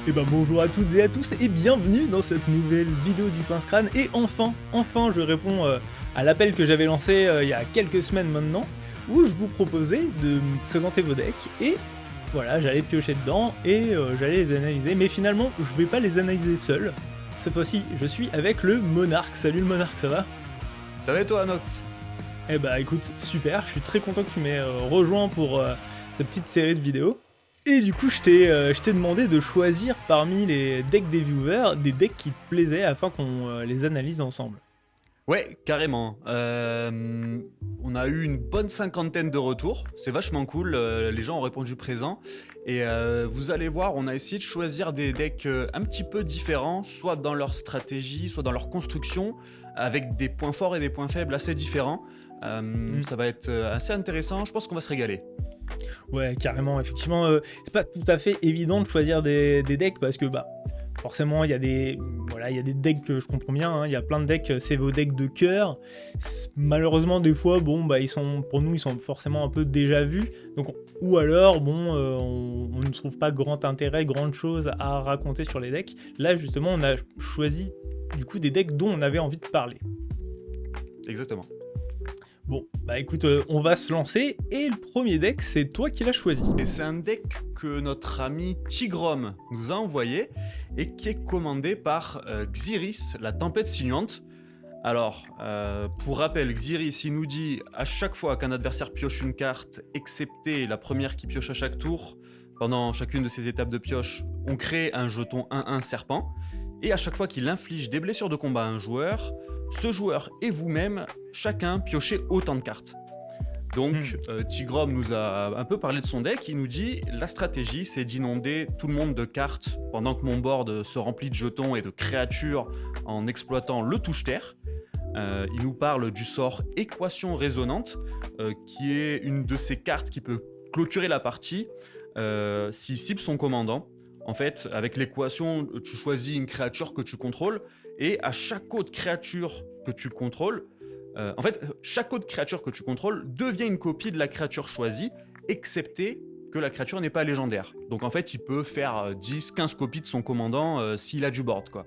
Et ben bonjour à toutes et à tous et bienvenue dans cette nouvelle vidéo du Pince Crâne. Et enfin je réponds à l'appel que j'avais lancé il y a quelques semaines maintenant, où je vous proposais de me présenter vos decks et voilà, j'allais piocher dedans et j'allais les analyser. Mais finalement, je vais pas les analyser seul. Cette fois-ci, je suis avec le Monarque. Salut le Monarque, ça va ? Ça va et toi, Nox ? Eh bah écoute, super, je suis très content que tu m'aies rejoint pour cette petite série de vidéos. Et du coup, je t'ai demandé de choisir parmi les decks des viewers des decks qui te plaisaient afin qu'on les analyse ensemble. Ouais, carrément. On a eu une bonne cinquantaine de retours. C'est vachement cool. Les gens ont répondu présent. Et vous allez voir, on a essayé de choisir des decks un petit peu différents, soit dans leur stratégie, soit dans leur construction, avec des points forts et des points faibles assez différents. Ça va être assez intéressant. Je pense qu'on va se régaler. Ouais, carrément, effectivement, c'est pas tout à fait évident de choisir des decks parce que forcément il y a des decks que je comprends bien, hein, il y a plein de decks, c'est vos decks de cœur. Malheureusement des fois ils sont forcément un peu déjà vus, donc ou alors on ne trouve pas grand intérêt, grande chose à raconter sur les decks. Là justement on a choisi du coup des decks dont on avait envie de parler. Exactement. Bon, écoute, on va se lancer, et le premier deck, c'est toi qui l'as choisi. Et c'est un deck que notre ami Tigrom nous a envoyé, et qui est commandé par Xiris, la tempête sinuante. Alors, pour rappel, Xiris, il nous dit à chaque fois qu'un adversaire pioche une carte, excepté la première qui pioche à chaque tour, pendant chacune de ces étapes de pioche, on crée un jeton 1-1 serpent, et à chaque fois qu'il inflige des blessures de combat à un joueur, ce joueur et vous-même, chacun piochez autant de cartes. Donc Tigrom nous a un peu parlé de son deck. Il nous dit la stratégie c'est d'inonder tout le monde de cartes pendant que mon board se remplit de jetons et de créatures en exploitant le touche-terre. Il nous parle du sort Équation résonante, qui est une de ces cartes qui peut clôturer la partie s'il cible son commandant. En fait, avec l'équation, tu choisis une créature que tu contrôles, et à chaque autre créature que tu contrôles, chaque autre créature que tu contrôles devient une copie de la créature choisie, excepté que la créature n'est pas légendaire. Donc en fait, il peut faire 10, 15 copies de son commandant s'il a du board, quoi.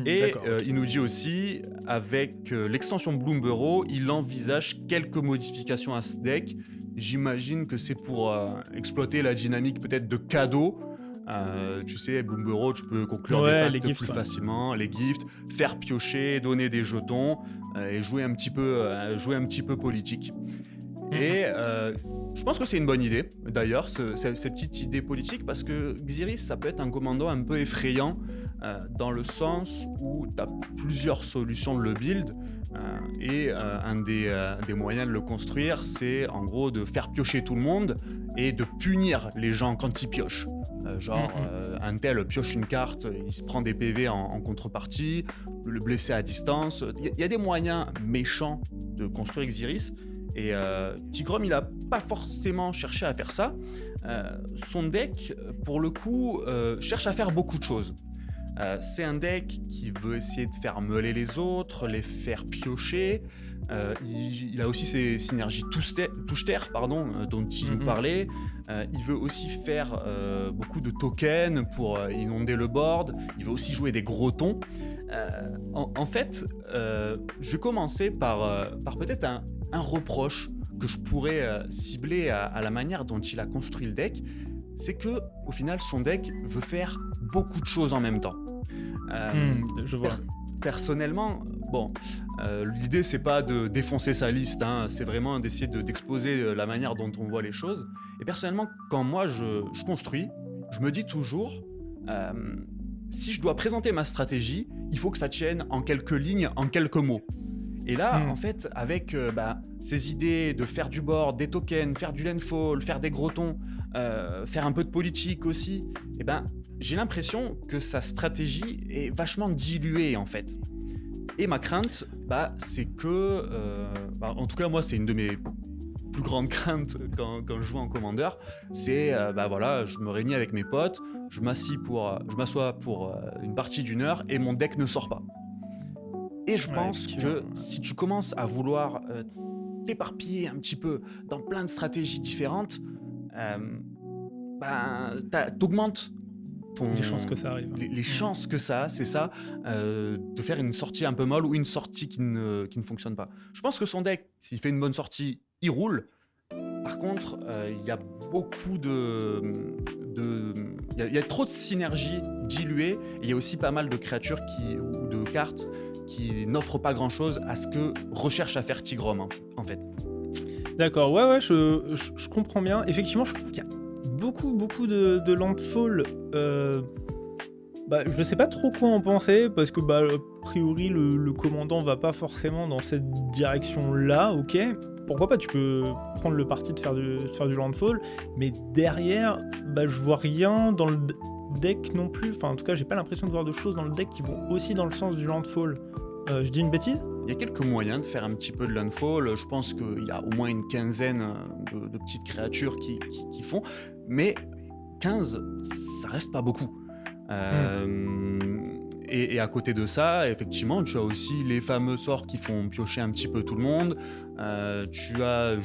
Et il nous dit aussi, avec l'extension Bloom Burrow, il envisage quelques modifications à ce deck. J'imagine que c'est pour exploiter la dynamique peut-être de cadeaux. Tu sais, Bloom Burrow, tu peux conclure des pactes plus facilement, les gifts, faire piocher, donner des jetons et jouer un petit peu politique. Et je pense que c'est une bonne idée, d'ailleurs, cette petite idée politique, parce que Xiris, ça peut être un commando un peu effrayant, dans le sens où tu as plusieurs solutions de le build, et un des moyens de le construire, c'est en gros de faire piocher tout le monde et de punir les gens quand ils piochent. Un tel pioche une carte, il se prend des PV en contrepartie, le blesser à distance. Il y a des moyens méchants de construire Xiris, et Tigrom il a pas forcément cherché à faire ça. Son deck, pour le coup, cherche à faire beaucoup de choses. C'est un deck qui veut essayer de faire meuler les autres, les faire piocher. Il a aussi ses synergies touche-terre, dont il nous parlait. Il veut aussi faire beaucoup de tokens pour inonder le board. Il veut aussi jouer des gros tons. En fait, je vais commencer par peut-être un reproche que je pourrais cibler à la manière dont il a construit le deck. C'est que, au final, son deck veut faire beaucoup de choses en même temps. Je vois. Personnellement, l'idée c'est pas de défoncer sa liste, hein, c'est vraiment d'essayer d'exposer la manière dont on voit les choses. Et personnellement, quand moi je construis, je me dis toujours, si je dois présenter ma stratégie, il faut que ça tienne en quelques lignes, en quelques mots. Et là, en fait, avec ces idées de faire du board, des tokens, faire du landfall, faire des gros tons, faire un peu de politique aussi, j'ai l'impression que sa stratégie est vachement diluée, en fait. Et ma crainte, c'est que... en tout cas, moi, c'est une de mes plus grandes craintes quand je joue en commandeur. C'est, je me réunis avec mes potes, je m'assois pour une partie d'1 heure, et mon deck ne sort pas. Et je pense que si tu commences à vouloir t'éparpiller un petit peu dans plein de stratégies différentes, t'augmentes Les chances que ça arrive. les chances que ça a, c'est ça, de faire une sortie un peu molle ou une sortie qui ne fonctionne pas. Je pense que son deck, s'il fait une bonne sortie, il roule. Par contre, il y a beaucoup il y a trop de synergie diluée. Il y a aussi pas mal de créatures ou de cartes qui n'offrent pas grand-chose à ce que recherche à faire Tigrom, en fait. D'accord, ouais, je comprends bien. Effectivement, je trouve qu'il y a beaucoup de landfall. Je sais pas trop quoi en penser, parce que a priori, le commandant va pas forcément dans cette direction-là, ok. Pourquoi pas, tu peux prendre le parti de faire du landfall, mais derrière, je vois rien dans le deck non plus. Enfin, en tout cas, j'ai pas l'impression de voir de choses dans le deck qui vont aussi dans le sens du landfall. Je dis une bêtise ? Il y a quelques moyens de faire un petit peu de landfall. Je pense qu'il y a au moins une quinzaine de petites créatures qui font, mais 15, ça reste pas beaucoup. Et à côté de ça, effectivement, tu as aussi les fameux sorts qui font piocher un petit peu tout le monde. Tu as,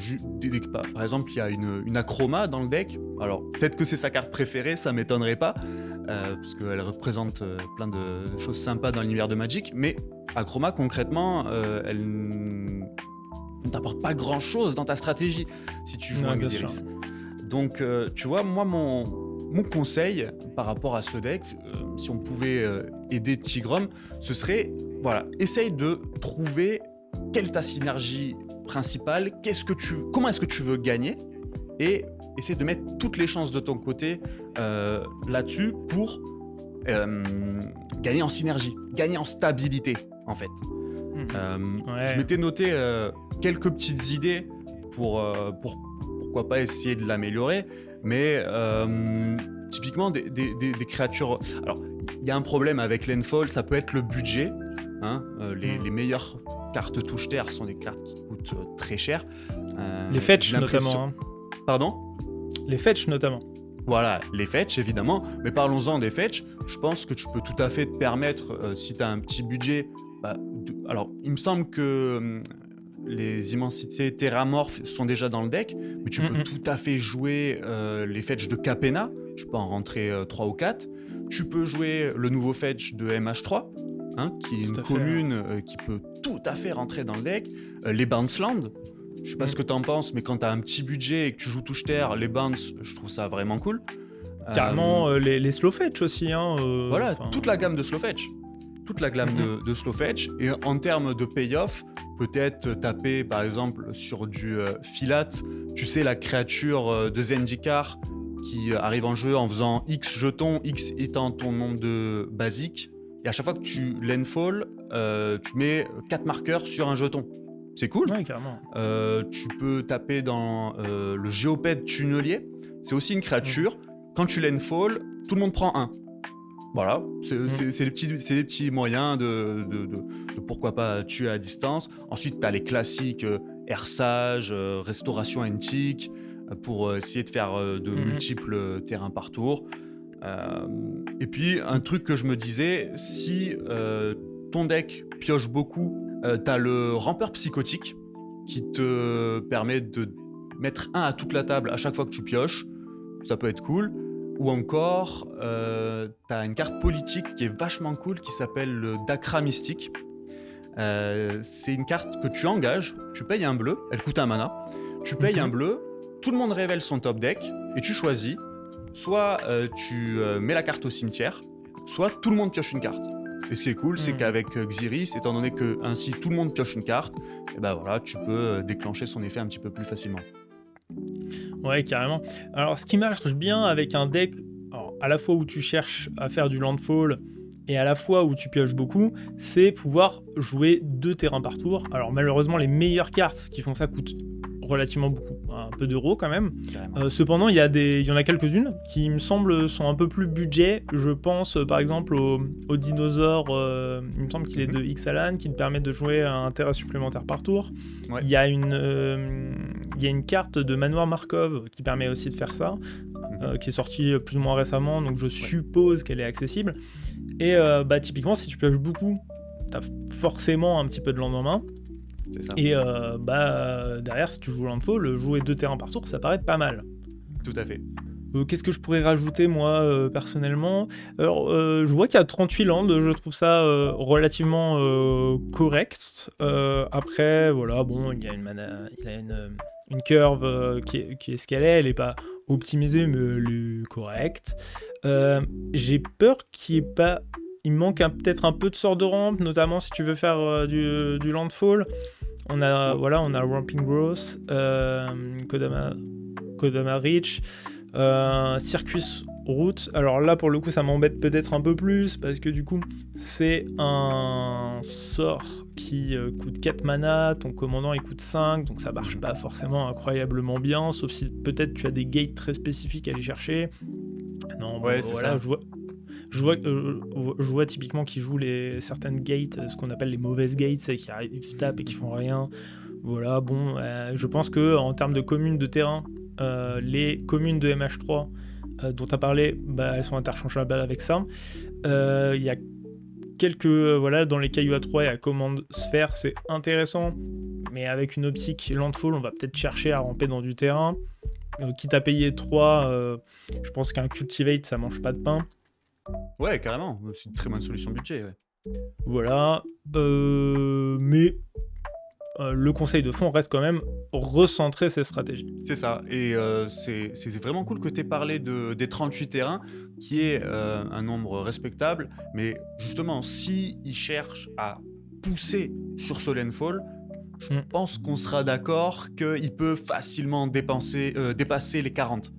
par exemple, il y a une Akroma dans le deck. Alors, peut-être que c'est sa carte préférée, ça m'étonnerait pas, parce qu'elle représente plein de choses sympas dans l'univers de Magic. Mais Akroma, concrètement, elle ne t'apporte pas grand-chose dans ta stratégie si tu joues un Xyris. Donc, tu vois, moi, mon conseil par rapport à ce deck, si on pouvait aider Tigrom, ce serait, essaye de trouver quelle est ta synergie principale, comment est-ce que tu veux gagner, et essaye de mettre toutes les chances de ton côté là-dessus pour gagner en synergie, gagner en stabilité, en fait. Je m'étais noté quelques petites idées pour pourquoi pas essayer de l'améliorer, mais typiquement des créatures. Alors, il y a un problème avec l'Enfall, ça peut être le budget. Les meilleures cartes touche terre sont des cartes qui coûtent très cher. Les fetch notamment. Pardon ? Les fetch notamment. Voilà, les fetch évidemment, mais parlons-en des fetch. Je pense que tu peux tout à fait te permettre, si tu as un petit budget. Alors, il me semble que les immensités terramorphes sont déjà dans le deck, mais tu peux tout à fait jouer les fetch de Capenna. Tu peux en rentrer 3 ou 4. Tu peux jouer le nouveau fetch de MH3, qui est une commune qui peut tout à fait rentrer dans le deck. Les Bounce Land, je sais pas ce que t'en penses, mais quand t'as un petit budget et que tu joues touche terre, les Bounce, je trouve ça vraiment cool. Carrément, les slow fetch aussi. Toute la gamme de slow fetch. Toute la gamme de slow fetch. Et en termes de payoff, peut-être taper par exemple sur du Filat, tu sais, la créature de Zendikar qui arrive en jeu en faisant X jetons, X étant ton nombre de basiques. Et à chaque fois que tu landfall, tu mets 4 marqueurs sur un jeton. C'est cool. Ouais, carrément. Tu peux taper dans le Géopède Tunnelier. C'est aussi une créature. Quand tu landfall, tout le monde prend 1. Voilà, c'est des petits moyens de pourquoi pas tuer à distance. Ensuite, tu as les classiques Air Sage, Restauration Antique, pour essayer de faire de multiples terrains par tour. Et puis, un truc que je me disais, si ton deck pioche beaucoup, tu as le Rampeur Psychotique qui te permet de mettre 1 à toute la table à chaque fois que tu pioches. Ça peut être cool. Ou encore, t'as une carte politique qui est vachement cool qui s'appelle le Dakra Mystique. C'est une carte que tu engages, tu payes un bleu, elle coûte un mana, tu payes un bleu, tout le monde révèle son top deck et tu choisis, soit tu mets la carte au cimetière, soit tout le monde pioche une carte. Et c'est cool, c'est qu'avec Xyris, étant donné que ainsi tout le monde pioche une carte, et tu peux déclencher son effet un petit peu plus facilement. Ouais, carrément. Alors, ce qui marche bien avec un deck, à la fois où tu cherches à faire du landfall et à la fois où tu pioches beaucoup, c'est pouvoir jouer 2 terrains par tour. Alors, malheureusement, les meilleures cartes qui font ça coûtent relativement beaucoup, un peu d'euros quand même. Cependant, il y en a quelques-unes qui, me semblent, sont un peu plus budget. Je pense, par exemple, au dinosaure, il me semble qu'il est de Ixalan, qui te permet de jouer un terrain supplémentaire par tour. Ouais. Il y a une carte de Manoir Markov qui permet aussi de faire ça, qui est sortie plus ou moins récemment, donc je suppose qu'elle est accessible. Et typiquement, si tu pioches beaucoup, t'as forcément un petit peu de land en main. C'est ça. Et derrière, si tu joues landfall, jouer 2 terrains par tour, ça paraît pas mal. Tout à fait. Qu'est-ce que je pourrais rajouter, moi, personnellement? Alors, je vois qu'il y a 38 landes, je trouve ça relativement correct. Après, voilà, bon, il a une curve qui est ce qu'elle est, elle n'est pas optimisée, mais elle est correcte. J'ai peur qu'il n'y ait pas. Il me manque peut-être un peu de sort de rampe, notamment si tu veux faire du landfall. On a Ramping Growth, Kodama Reach, Circus Route. Alors là, pour le coup, ça m'embête peut-être un peu plus, parce que du coup, c'est un sort qui coûte 4 mana, ton commandant il coûte 5, donc ça marche pas forcément incroyablement bien, sauf si peut-être tu as des gates très spécifiques à aller chercher. Non, Ouais, c'est voilà, ça. je vois typiquement qu'ils jouent certaines gates, ce qu'on appelle les mauvaises gates, c'est qui arrivent, ils tapent et qui font rien. Voilà, bon, je pense que en termes de communes de terrain, les communes de MH3 dont tu as parlé, elles sont interchangeables avec ça. Il y a quelques, dans les cailloux à 3 et à commande sphère, c'est intéressant, mais avec une optique landfall, on va peut-être chercher à ramper dans du terrain. Quitte à payer 3, je pense qu'un cultivate, ça mange pas de pain. Ouais, carrément. C'est une très bonne solution budget. Ouais. Voilà, mais le conseil de fond reste quand même recentrer ses stratégies. C'est ça. Et c'est vraiment cool que tu aies parlé des 38 terrains, qui est un nombre respectable. Mais justement, s'ils cherchent à pousser sur ce landfall, je pense qu'on sera d'accord qu'il peut facilement dépasser les 40.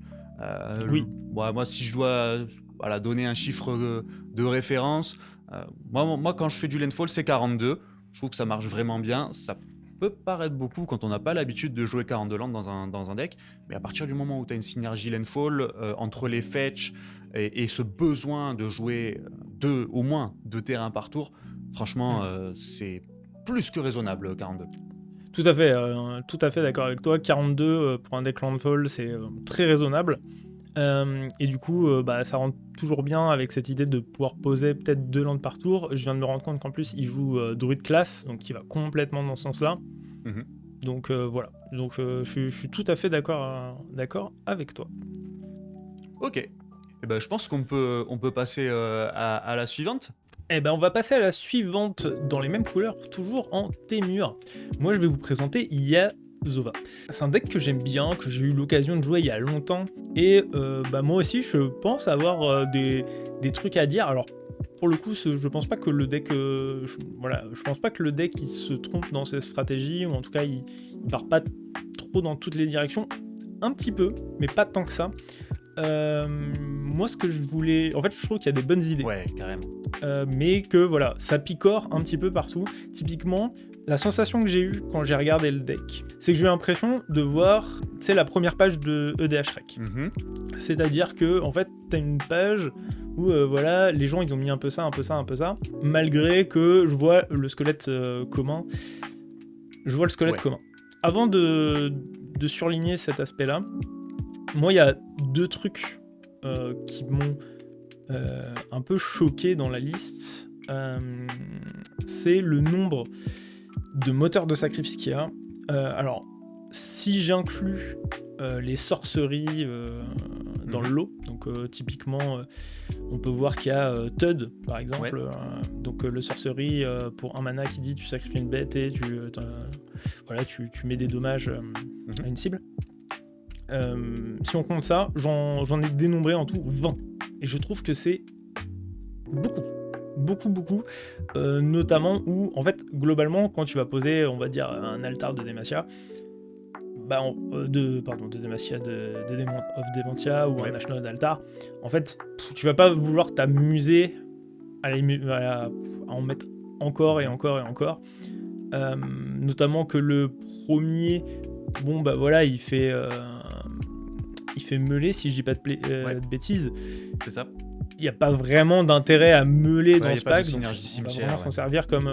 Oui. Moi, si je dois donner un chiffre de référence, moi, quand je fais du landfall, c'est 42. Je trouve que ça marche vraiment bien. Ça peut paraître beaucoup quand on n'a pas l'habitude de jouer 42 landes dans un deck, mais à partir du moment où tu as une synergie landfall entre les fetch et ce besoin de jouer au moins 2 terrains par tour, franchement, c'est plus que raisonnable, 42. Tout à fait d'accord avec toi. 42 pour un deck landfall, c'est très raisonnable. Et du coup, ça rentre toujours bien avec cette idée de pouvoir poser peut-être 2 landes par tour. Je viens de me rendre compte qu'en plus, il joue Druid class, donc il va complètement dans ce sens-là. Donc voilà. Donc je suis tout à fait d'accord avec toi. Ok. Et je pense qu'on peut passer à la suivante. On va passer à la suivante dans les mêmes couleurs, toujours en Témur. Moi, je vais vous présenter Yasova. C'est un deck que j'aime bien, que j'ai eu l'occasion de jouer il y a longtemps. Et moi aussi, je pense avoir des trucs à dire. Alors, pour le coup, je pense pas que le deck... je pense pas que le deck il se trompe dans ses stratégies, ou en tout cas, il part pas trop dans toutes les directions. Un petit peu, mais pas tant que ça. Moi, ce que je voulais... En fait, je trouve qu'il y a des bonnes idées. Ouais, carrément. Mais que, ça picore un petit peu partout. Typiquement, la sensation que j'ai eue quand j'ai regardé le deck, c'est que j'ai eu l'impression de voir, la première page de EDH Rec. C'est-à-dire que, en fait, t'as une page où, les gens, ils ont mis un peu ça, malgré que je vois le squelette commun. Commun. Avant de surligner cet aspect-là, moi, il y a 2 trucs qui m'ont un peu choqué dans la liste. C'est le nombre de moteurs de sacrifice qu'il y a. Alors, si j'inclus les sorceries dans le lot, donc typiquement, on peut voir qu'il y a Tud, par exemple. Ouais. Donc le sorcerie pour 1 mana qui dit tu sacrifies une bête et tu mets des dommages à une cible. Si on compte ça, j'en ai dénombré en tout 20. Et je trouve que c'est beaucoup, notamment où, en fait, globalement, quand tu vas poser, on va dire, un altar de Demacia, de Demacia, of Dementia, ou un Ashnod altar, en fait, tu vas pas vouloir t'amuser à en mettre encore et encore et encore. Notamment que le premier, il fait meuler, si je dis pas de bêtises. C'est ça. Il n'y a pas vraiment d'intérêt à meuler dans ce pack, donc on va cimetière, vraiment s'en servir comme...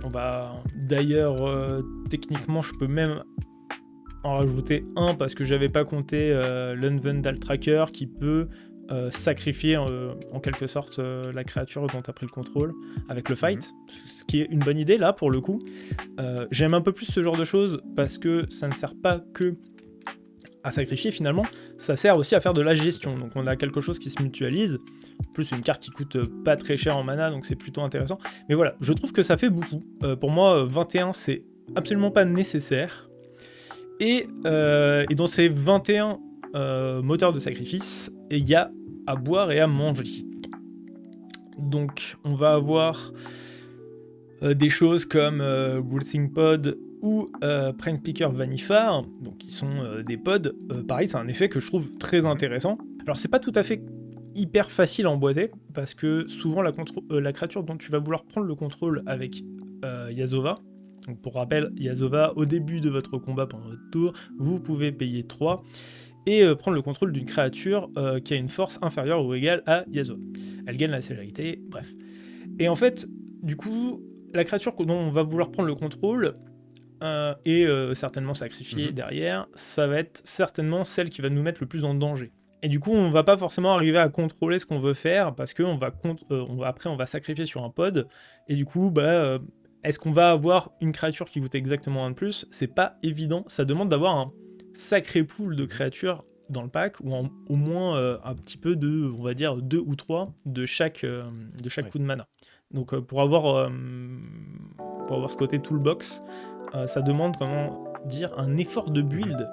On va... D'ailleurs, techniquement, je peux même en rajouter un, parce que j'avais pas compté l'Unvendal Tracker, qui peut sacrifier en quelque sorte la créature dont tu as pris le contrôle avec le fight, ce qui est une bonne idée là pour le coup. J'aime un peu plus ce genre de choses, parce que ça ne sert pas que à sacrifier, finalement, ça sert aussi à faire de la gestion. Donc on a quelque chose qui se mutualise, plus une carte qui coûte pas très cher en mana, donc c'est plutôt intéressant. Mais voilà, je trouve que ça fait beaucoup. Pour moi, 21, c'est absolument pas nécessaire. Et dans ces 21 moteurs de sacrifice, il y a à boire et à manger. Donc on va avoir des choses comme Growthing Pod ou Prank Picker Vanifar, donc qui sont des pods. Pareil, c'est un effet que je trouve très intéressant. Alors c'est pas tout à fait hyper facile à emboîter, parce que souvent la créature dont tu vas vouloir prendre le contrôle avec Yasova, donc pour rappel, Yasova, au début de votre combat pendant votre tour, vous pouvez payer 3 et prendre le contrôle d'une créature qui a une force inférieure ou égale à Yasova. Elle gagne la célérité, bref. Et en fait, du coup, la créature dont on va vouloir prendre le contrôle et certainement sacrifier derrière, ça va être certainement celle qui va nous mettre le plus en danger. Et du coup, on va pas forcément arriver à contrôler ce qu'on veut faire, parce qu'on va, après on va sacrifier sur un pod, et du coup, est-ce qu'on va avoir une créature qui coûte exactement un de plus ? C'est pas évident, ça demande d'avoir un sacré pool de créatures dans le pack, ou au moins un petit peu de, on va dire, 2 ou 3 de chaque coup de mana. Donc pour avoir ce côté toolbox, ça demande, comment dire, un effort de build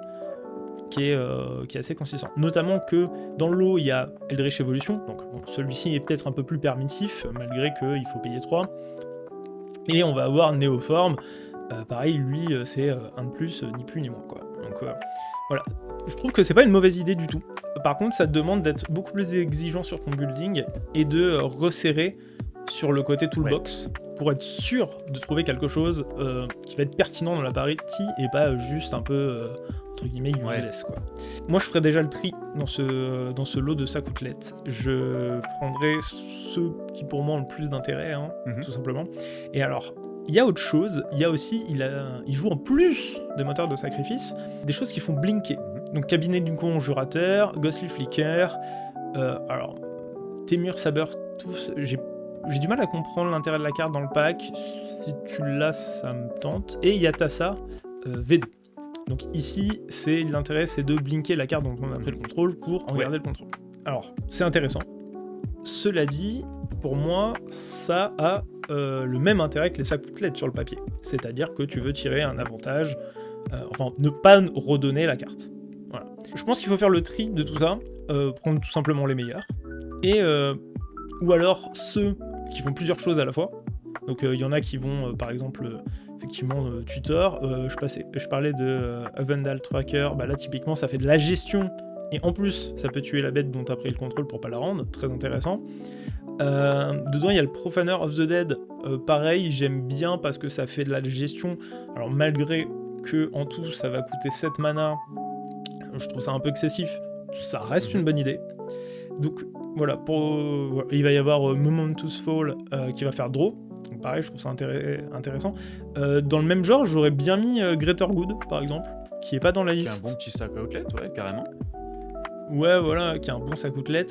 qui est assez consistant. Notamment que dans le lot, il y a Eldritch Evolution, donc bon, celui-ci est peut-être un peu plus permissif, malgré qu'il faut payer 3. Et on va avoir Néoforme, pareil, lui, c'est un de plus, ni plus ni moins, quoi. Donc voilà, je trouve que c'est pas une mauvaise idée du tout. Par contre, ça te demande d'être beaucoup plus exigeant sur ton building et de resserrer sur le côté toolbox pour être sûr de trouver quelque chose qui va être pertinent dans la partie et pas juste un peu entre guillemets useless, quoi. Moi je ferais déjà le tri dans ce lot de sacoutelettes. Je prendrais ceux qui pour moi ont le plus d'intérêt, tout simplement. Et alors il y a autre chose, il y a aussi, il joue en plus des moteurs de sacrifice, des choses qui font blinker. Donc Cabinet du Conjurateur, Ghostly Flicker, alors Temur Sabertooth, j'ai du mal à comprendre l'intérêt de la carte dans le pack. Si tu l'as, ça me tente. Et Yatasa V2. Donc ici, l'intérêt, c'est de blinker la carte dont on a pris le contrôle pour en garder le contrôle. Alors, c'est intéressant. Cela dit, pour moi, ça a le même intérêt que les sacoutelettes sur le papier. C'est-à-dire que tu veux tirer un avantage, ne pas redonner la carte. Voilà. Je pense qu'il faut faire le tri de tout ça, prendre tout simplement les meilleurs. Et ou alors ceux qui font plusieurs choses à la fois. Donc il y en a qui vont, par exemple, effectivement, tutor. Je parlais de Avendal Tracker. Là, typiquement, ça fait de la gestion. Et en plus, ça peut tuer la bête dont tu as pris le contrôle pour pas la rendre. Très intéressant. Dedans, il y a le Profaner of the Dead. Pareil, j'aime bien parce que ça fait de la gestion. Alors, malgré que en tout, ça va coûter 7 mana, je trouve ça un peu excessif. Ça reste une bonne idée. Donc, voilà, il va y avoir Momentous Fall qui va faire draw. Donc pareil, je trouve ça intéressant. Dans le même genre, j'aurais bien mis Greater Good, par exemple, qui est pas dans la liste. Qui est un bon petit sac à outlet, ouais, carrément. Ouais, voilà, qui est un bon sac outlet.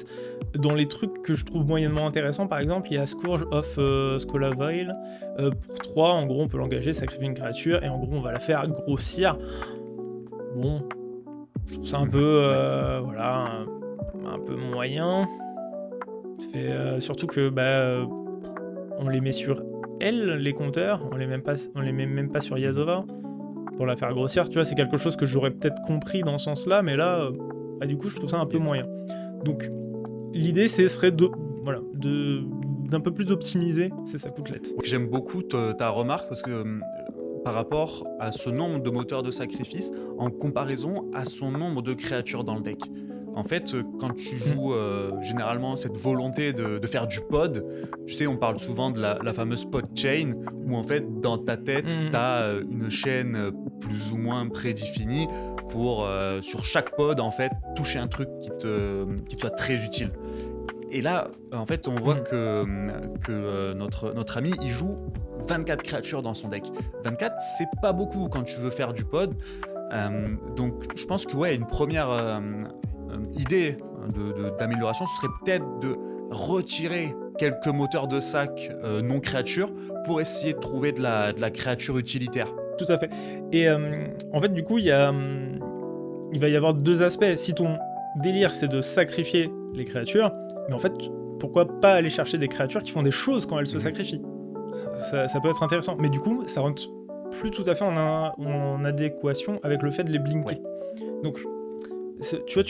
Dans les trucs que je trouve moyennement intéressants, par exemple, il y a Scourge of Skolavile. Pour 3, en gros, on peut l'engager, sacrifier une créature, et en gros, on va la faire grossir. Bon, je trouve ça un peu, un peu moyen. Surtout que on les met sur elle, les compteurs, on les met même pas sur Yasova pour la faire grossir, tu vois, c'est quelque chose que j'aurais peut-être compris dans ce sens-là, mais là, du coup, je trouve ça un peu moyen. Donc, l'idée, serait d'un peu plus optimiser ces sacoutelettes. J'aime beaucoup ta remarque, parce que par rapport à ce nombre de moteurs de sacrifice, en comparaison à son nombre de créatures dans le deck. En fait, quand tu joues généralement cette volonté de faire du pod, tu sais, on parle souvent de la fameuse pod chain, où en fait, dans ta tête, tu as une chaîne plus ou moins prédéfinie pour, sur chaque pod, en fait, toucher un truc qui te soit très utile. Et là, en fait, on voit que notre ami, il joue 24 créatures dans son deck. 24, c'est pas beaucoup quand tu veux faire du pod. Donc, je pense que une première idée d'amélioration, ce serait peut-être de retirer quelques moteurs de sac non créatures pour essayer de trouver de la créature utilitaire. Tout à fait. Et en fait, du coup, il y a il va y avoir deux aspects. Si ton délire, c'est de sacrifier les créatures, mais en fait, pourquoi pas aller chercher des créatures qui font des choses quand elles se sacrifient ? Ça peut être intéressant. Mais du coup, ça rentre plus tout à fait en adéquation avec le fait de les blinker. Donc, tu vois,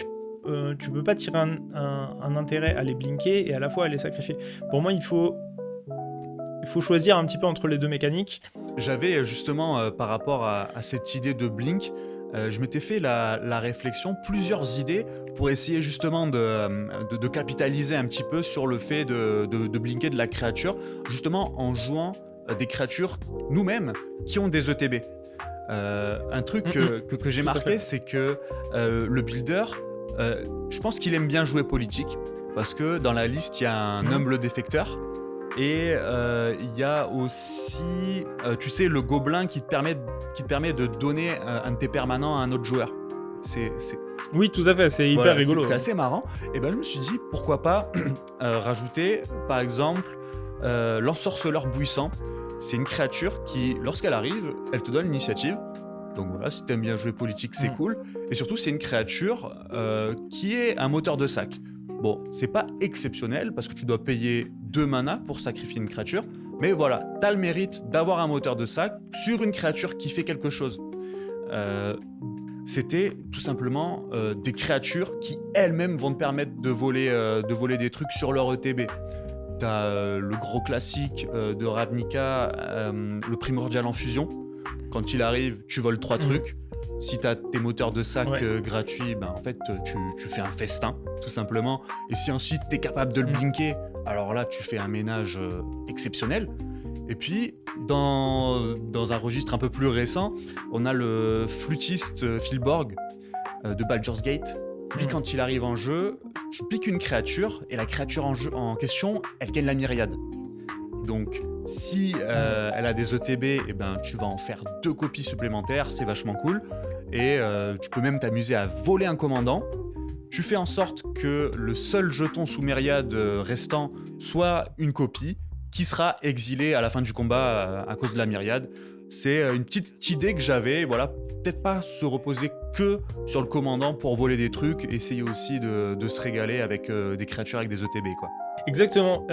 tu peux pas tirer un intérêt à les blinker et à la fois à les sacrifier. Pour moi, il faut choisir un petit peu entre les deux mécaniques. J'avais justement, par rapport à cette idée de blink, je m'étais fait la réflexion, plusieurs idées pour essayer justement de capitaliser un petit peu sur le fait de blinker de la créature, justement en jouant des créatures nous-mêmes qui ont des ETB. Un truc que j'ai marqué, c'est que le builder, je pense qu'il aime bien jouer politique, parce que dans la liste, il y a un humble défecteur, et il y a aussi, tu sais, le gobelin qui te permet de donner un de tes permanents à un autre joueur. Oui, tout à fait, c'est hyper rigolo. C'est assez marrant. Et ben je me suis dit, pourquoi pas rajouter, par exemple, l'ensorceleur bouissant. C'est une créature qui, lorsqu'elle arrive, elle te donne l'initiative. Donc voilà, si t'aimes bien jouer politique, c'est cool. Et surtout, c'est une créature qui est un moteur de sac. Bon, c'est pas exceptionnel parce que tu dois payer 2 mana pour sacrifier une créature. Mais voilà, t'as le mérite d'avoir un moteur de sac sur une créature qui fait quelque chose. C'était tout simplement des créatures qui elles-mêmes vont te permettre de voler des trucs sur leur ETB. T'as le gros classique de Ravnica, le primordial en fusion. Quand il arrive, tu voles 3 trucs. Si t'as tes moteurs de sac gratuits, ben en fait, tu fais un festin, tout simplement. Et si ensuite t'es capable de le blinker, alors là, tu fais un ménage exceptionnel. Et puis, dans un registre un peu plus récent, on a le flûtiste Filborg de Baldur's Gate. Lui, quand il arrive en jeu, tu piques une créature, et la créature en question, elle gagne la myriade. Donc, si elle a des ETB, eh ben, tu vas en faire 2 copies supplémentaires, c'est vachement cool. Et tu peux même t'amuser à voler un commandant. Tu fais en sorte que le seul jeton sous myriade restant soit une copie, qui sera exilé à la fin du combat à cause de la myriade. C'est une petite idée que j'avais, voilà, peut-être pas se reposer que sur le commandant pour voler des trucs, essayer aussi de se régaler avec des créatures avec des ETB, quoi. Exactement,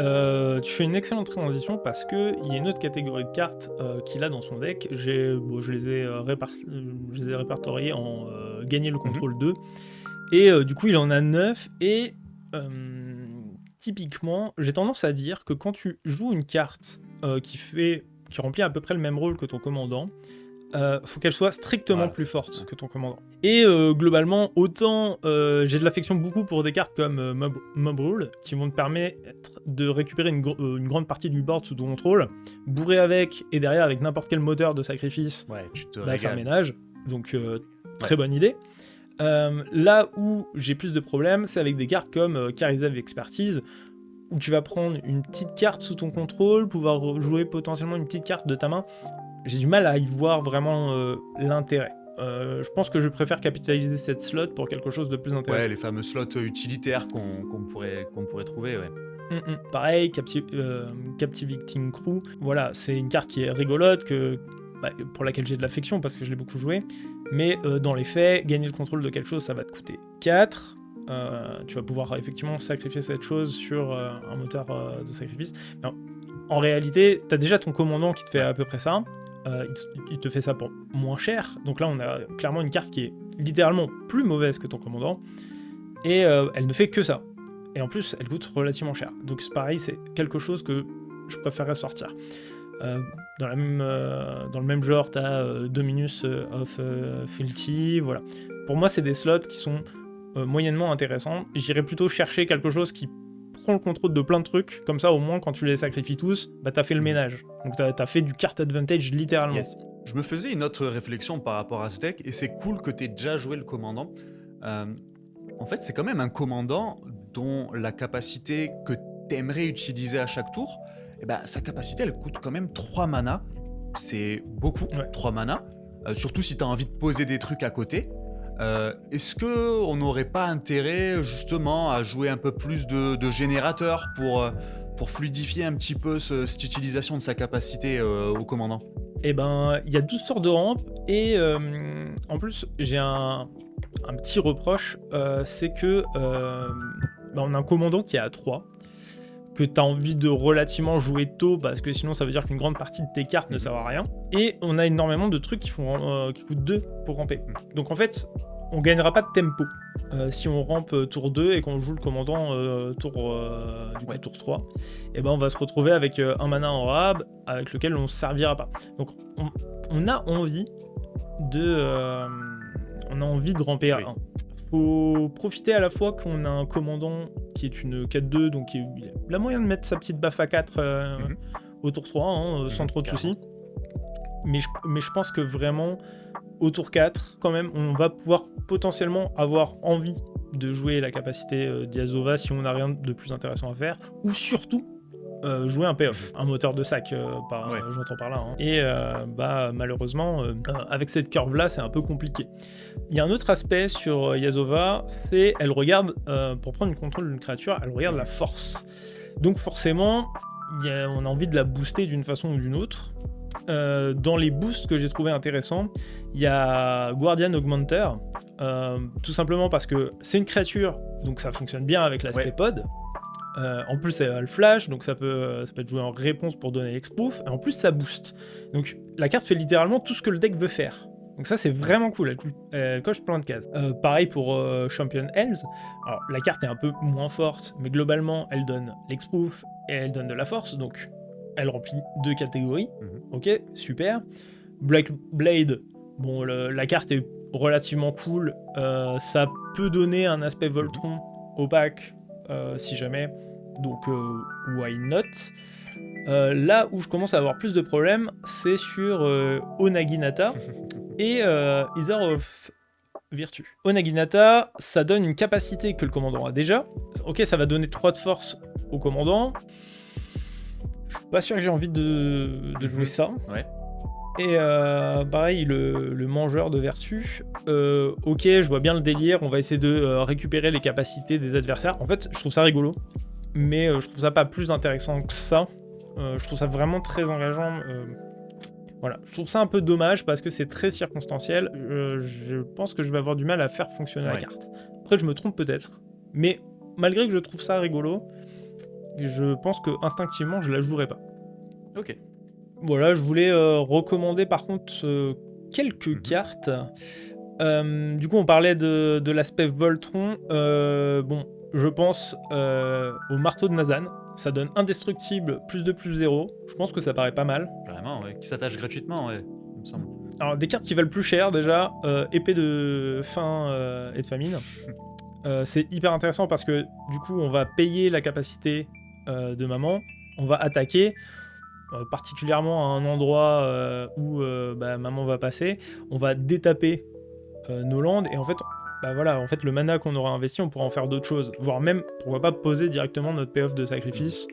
tu fais une excellente transition parce qu'il y a une autre catégorie de cartes qu'il a dans son deck. Je les ai répertoriées en gagner le contrôle 2, et du coup il en a 9, et typiquement, j'ai tendance à dire que quand tu joues une carte qui remplit à peu près le même rôle que ton commandant, faut qu'elle soit strictement plus forte que ton commandant. Et globalement, autant j'ai de l'affection beaucoup pour des cartes comme Mob Rule, qui vont te permettre de récupérer une grande partie du board sous ton contrôle, bourrer avec, et derrière avec n'importe quel moteur de sacrifice, faire ménage. Donc très bonne idée. Là où j'ai plus de problèmes, c'est avec des cartes comme Charisma Expertise, où tu vas prendre une petite carte sous ton contrôle, pouvoir jouer potentiellement une petite carte de ta main. J'ai du mal à y voir vraiment l'intérêt. Je pense que je préfère capitaliser cette slot pour quelque chose de plus intéressant. Ouais, les fameux slots utilitaires qu'on pourrait trouver, ouais. Pareil, Captivating Crew, voilà, c'est une carte qui est rigolote, pour laquelle j'ai de l'affection parce que je l'ai beaucoup joué, mais dans les faits, gagner le contrôle de quelque chose, ça va te coûter 4. Tu vas pouvoir effectivement sacrifier cette chose sur un moteur de sacrifice. Mais en réalité, tu as déjà ton commandant qui te fait à peu près ça. Il te fait ça pour moins cher. Donc là, on a clairement une carte qui est littéralement plus mauvaise que ton commandant. Et elle ne fait que ça. Et en plus, elle coûte relativement cher. Donc c'est pareil, c'est quelque chose que je préférerais sortir. Dans le même genre, tu as Dominus of Fealty. Voilà. Pour moi, c'est des slots qui sont moyennement intéressants. J'irais plutôt chercher quelque chose qui prend le contrôle de plein de trucs, comme ça au moins quand tu les sacrifies tous, t'as fait le ménage. Donc t'as fait du card advantage littéralement. Yes. Je me faisais une autre réflexion par rapport à ce deck, et c'est cool que t'aies déjà joué le commandant. En fait, c'est quand même un commandant dont la capacité que t'aimerais utiliser à chaque tour, sa capacité elle coûte quand même 3 mana. C'est beaucoup, 3 mana. Surtout si t'as envie de poser des trucs à côté. Est-ce qu'on n'aurait pas intérêt justement à jouer un peu plus de générateurs pour fluidifier un petit peu cette utilisation de sa capacité au commandant? Il y a 12 sortes de rampes, et en plus j'ai un un petit reproche, c'est que on a un commandant qui est à 3, que tu as envie de relativement jouer tôt, parce que sinon ça veut dire qu'une grande partie de tes cartes ne servent à rien. Et on a énormément de trucs qui coûtent 2 pour ramper. Donc en fait, on gagnera pas de tempo si on rampe tour 2 et qu'on joue le commandant tour 3. Et on va se retrouver avec un mana en rab avec lequel on ne servira pas. Donc on a envie de ramper à 1. Faut profiter à la fois qu'on a un commandant qui est une 4-2, donc il a la moyen de mettre sa petite baffe à 4 au tour 3, sans trop de soucis. Mais je pense que vraiment, au tour 4, quand même, on va pouvoir potentiellement avoir envie de jouer la capacité d'Yasova si on n'a rien de plus intéressant à faire, ou surtout jouer un payoff, un moteur de sac, j'entends par là. Et malheureusement, avec cette curve-là, c'est un peu compliqué. Il y a un autre aspect sur Yasova, c'est elle regarde, pour prendre le contrôle d'une créature, elle regarde la force. Donc forcément, on a envie de la booster d'une façon ou d'une autre. Dans les boosts que j'ai trouvé intéressants, il y a Guardian Augmenter, tout simplement parce que c'est une créature, donc ça fonctionne bien avec l'aspect pod. En plus, elle a le flash, donc ça peut être joué en réponse pour donner l'exproof, et en plus ça booste. Donc la carte fait littéralement tout ce que le deck veut faire. Donc ça c'est vraiment cool, elle coche plein de cases. Pareil pour Champion Hells. Alors la carte est un peu moins forte, mais globalement elle donne l'exproof et elle donne de la force, donc elle remplit 2 catégories. Ok, super. Black Blade, bon, la carte est relativement cool, ça peut donner un aspect Voltron opaque si jamais, donc why not. Là où je commence à avoir plus de problèmes, c'est sur Onaginata et Ether of Virtue. Onaginata, ça donne une capacité que le commandant a déjà. Ok, ça va donner 3 de force au commandant. Je suis pas sûr que j'ai envie de jouer ça. Ouais. Et pareil, le mangeur de vertu. Ok, je vois bien le délire, on va essayer de récupérer les capacités des adversaires. En fait, je trouve ça rigolo, mais je trouve ça pas plus intéressant que ça. Je trouve ça vraiment très engageant. Voilà, je trouve ça un peu dommage parce que c'est très circonstanciel. Je pense que je vais avoir du mal à faire fonctionner la carte. Après, je me trompe peut-être, mais malgré que je trouve ça rigolo, je pense que instinctivement, je la jouerai pas. Ok. Voilà, je voulais recommander par contre quelques cartes. Du coup, on parlait de l'aspect Voltron. Je pense au marteau de Nazan. Ça donne indestructible, +2/+0. Je pense que ça paraît pas mal. Vraiment, ouais. Qui s'attache gratuitement, ouais, il me semble. Alors, des cartes qui valent plus cher déjà. Épée de faim et de famine. C'est hyper intéressant parce que du coup, on va payer la capacité de maman. On va attaquer. Particulièrement à un endroit où maman va passer, on va détaper nos landes et en fait, le mana qu'on aura investi, on pourra en faire d'autres choses, voire même, pourquoi pas poser directement notre payoff de sacrifice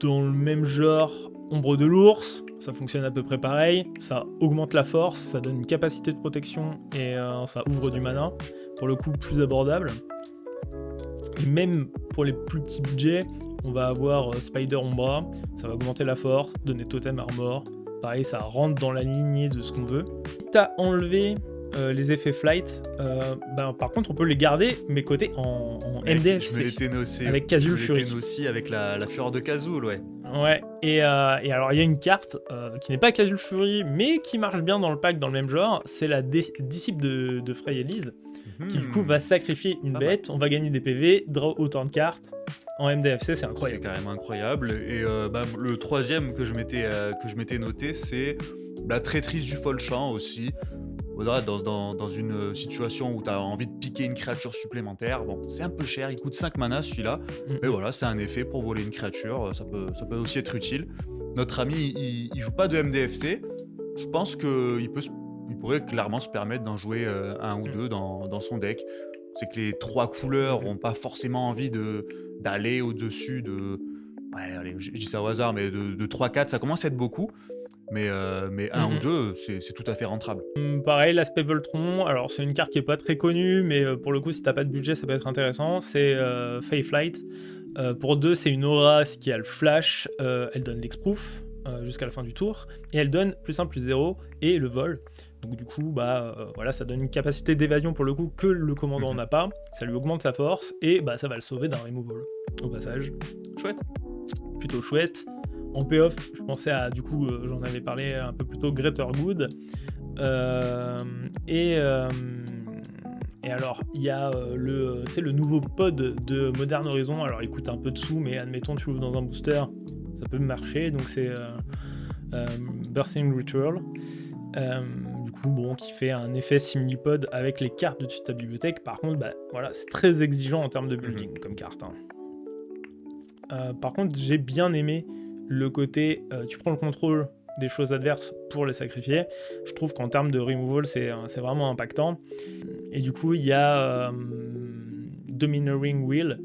dans le même genre. Ombre de l'ours, ça fonctionne à peu près pareil, ça augmente la force, ça donne une capacité de protection et ça ouvre du mana, pour le coup plus abordable. Et même pour les plus petits budgets, on va avoir Spider Ombra, ça va augmenter la force, donner Totem Armor. Pareil, ça rentre dans la lignée de ce qu'on veut. Quitte à enlever les effets Flight, par contre, on peut les garder, mais côté en MDFC. Je me l'étais noté avec Kazul Fury. Je me l'étais aussi avec la fureur de Kazul, ouais. Ouais, et alors il y a une carte qui n'est pas Kazul Fury, mais qui marche bien dans le pack dans le même genre, c'est la disciple de Frey Elise, qui du coup va sacrifier une bête, on va gagner des PV, draw autant de cartes. En MDFC, c'est incroyable. C'est carrément incroyable. Et le troisième que je m'étais noté, c'est la traîtrise du Folchamp aussi. Voilà, dans une situation où tu as envie de piquer une créature supplémentaire. Bon, c'est un peu cher, il coûte 5 mana celui-là. Mais voilà, c'est un effet pour voler une créature, ça peut aussi être utile. Notre ami, il joue pas de MDFC. Je pense qu'il pourrait clairement se permettre d'en jouer un ou deux dans son deck. C'est que les 3 couleurs n'ont pas forcément envie d'aller au-dessus de... Ouais, allez, je dis ça au hasard, mais de 3-4, ça commence à être beaucoup. Mais 1 ou 2, c'est tout à fait rentrable. Pareil, l'aspect Voltron, alors c'est une carte qui est pas très connue, mais pour le coup, si t'as pas de budget, ça peut être intéressant. C'est Fae Flight. Pour 2, c'est une aura qui a le flash, elle donne l'exproof jusqu'à la fin du tour, et elle donne +1/+0 et le vol. Donc du coup, voilà, ça donne une capacité d'évasion pour le coup que le commandant n'a pas. Ça lui augmente sa force et ça va le sauver d'un removal au passage. Chouette. Plutôt chouette. En payoff, je pensais à, du coup, j'en avais parlé un peu plus tôt, Greater Good. Et alors, il y a le nouveau pod de Modern Horizon. Alors, il coûte un peu de sous, mais admettons, tu l'ouvres dans un booster, ça peut marcher. Donc, c'est Birthing Ritual. Du coup, qui fait un effet similipod avec les cartes de ta bibliothèque. Par contre, voilà, c'est très exigeant en termes de building comme carte. Par contre, j'ai bien aimé le côté tu prends le contrôle des choses adverses pour les sacrifier. Je trouve qu'en termes de removal, c'est vraiment impactant. Et du coup, il y a Domineering Will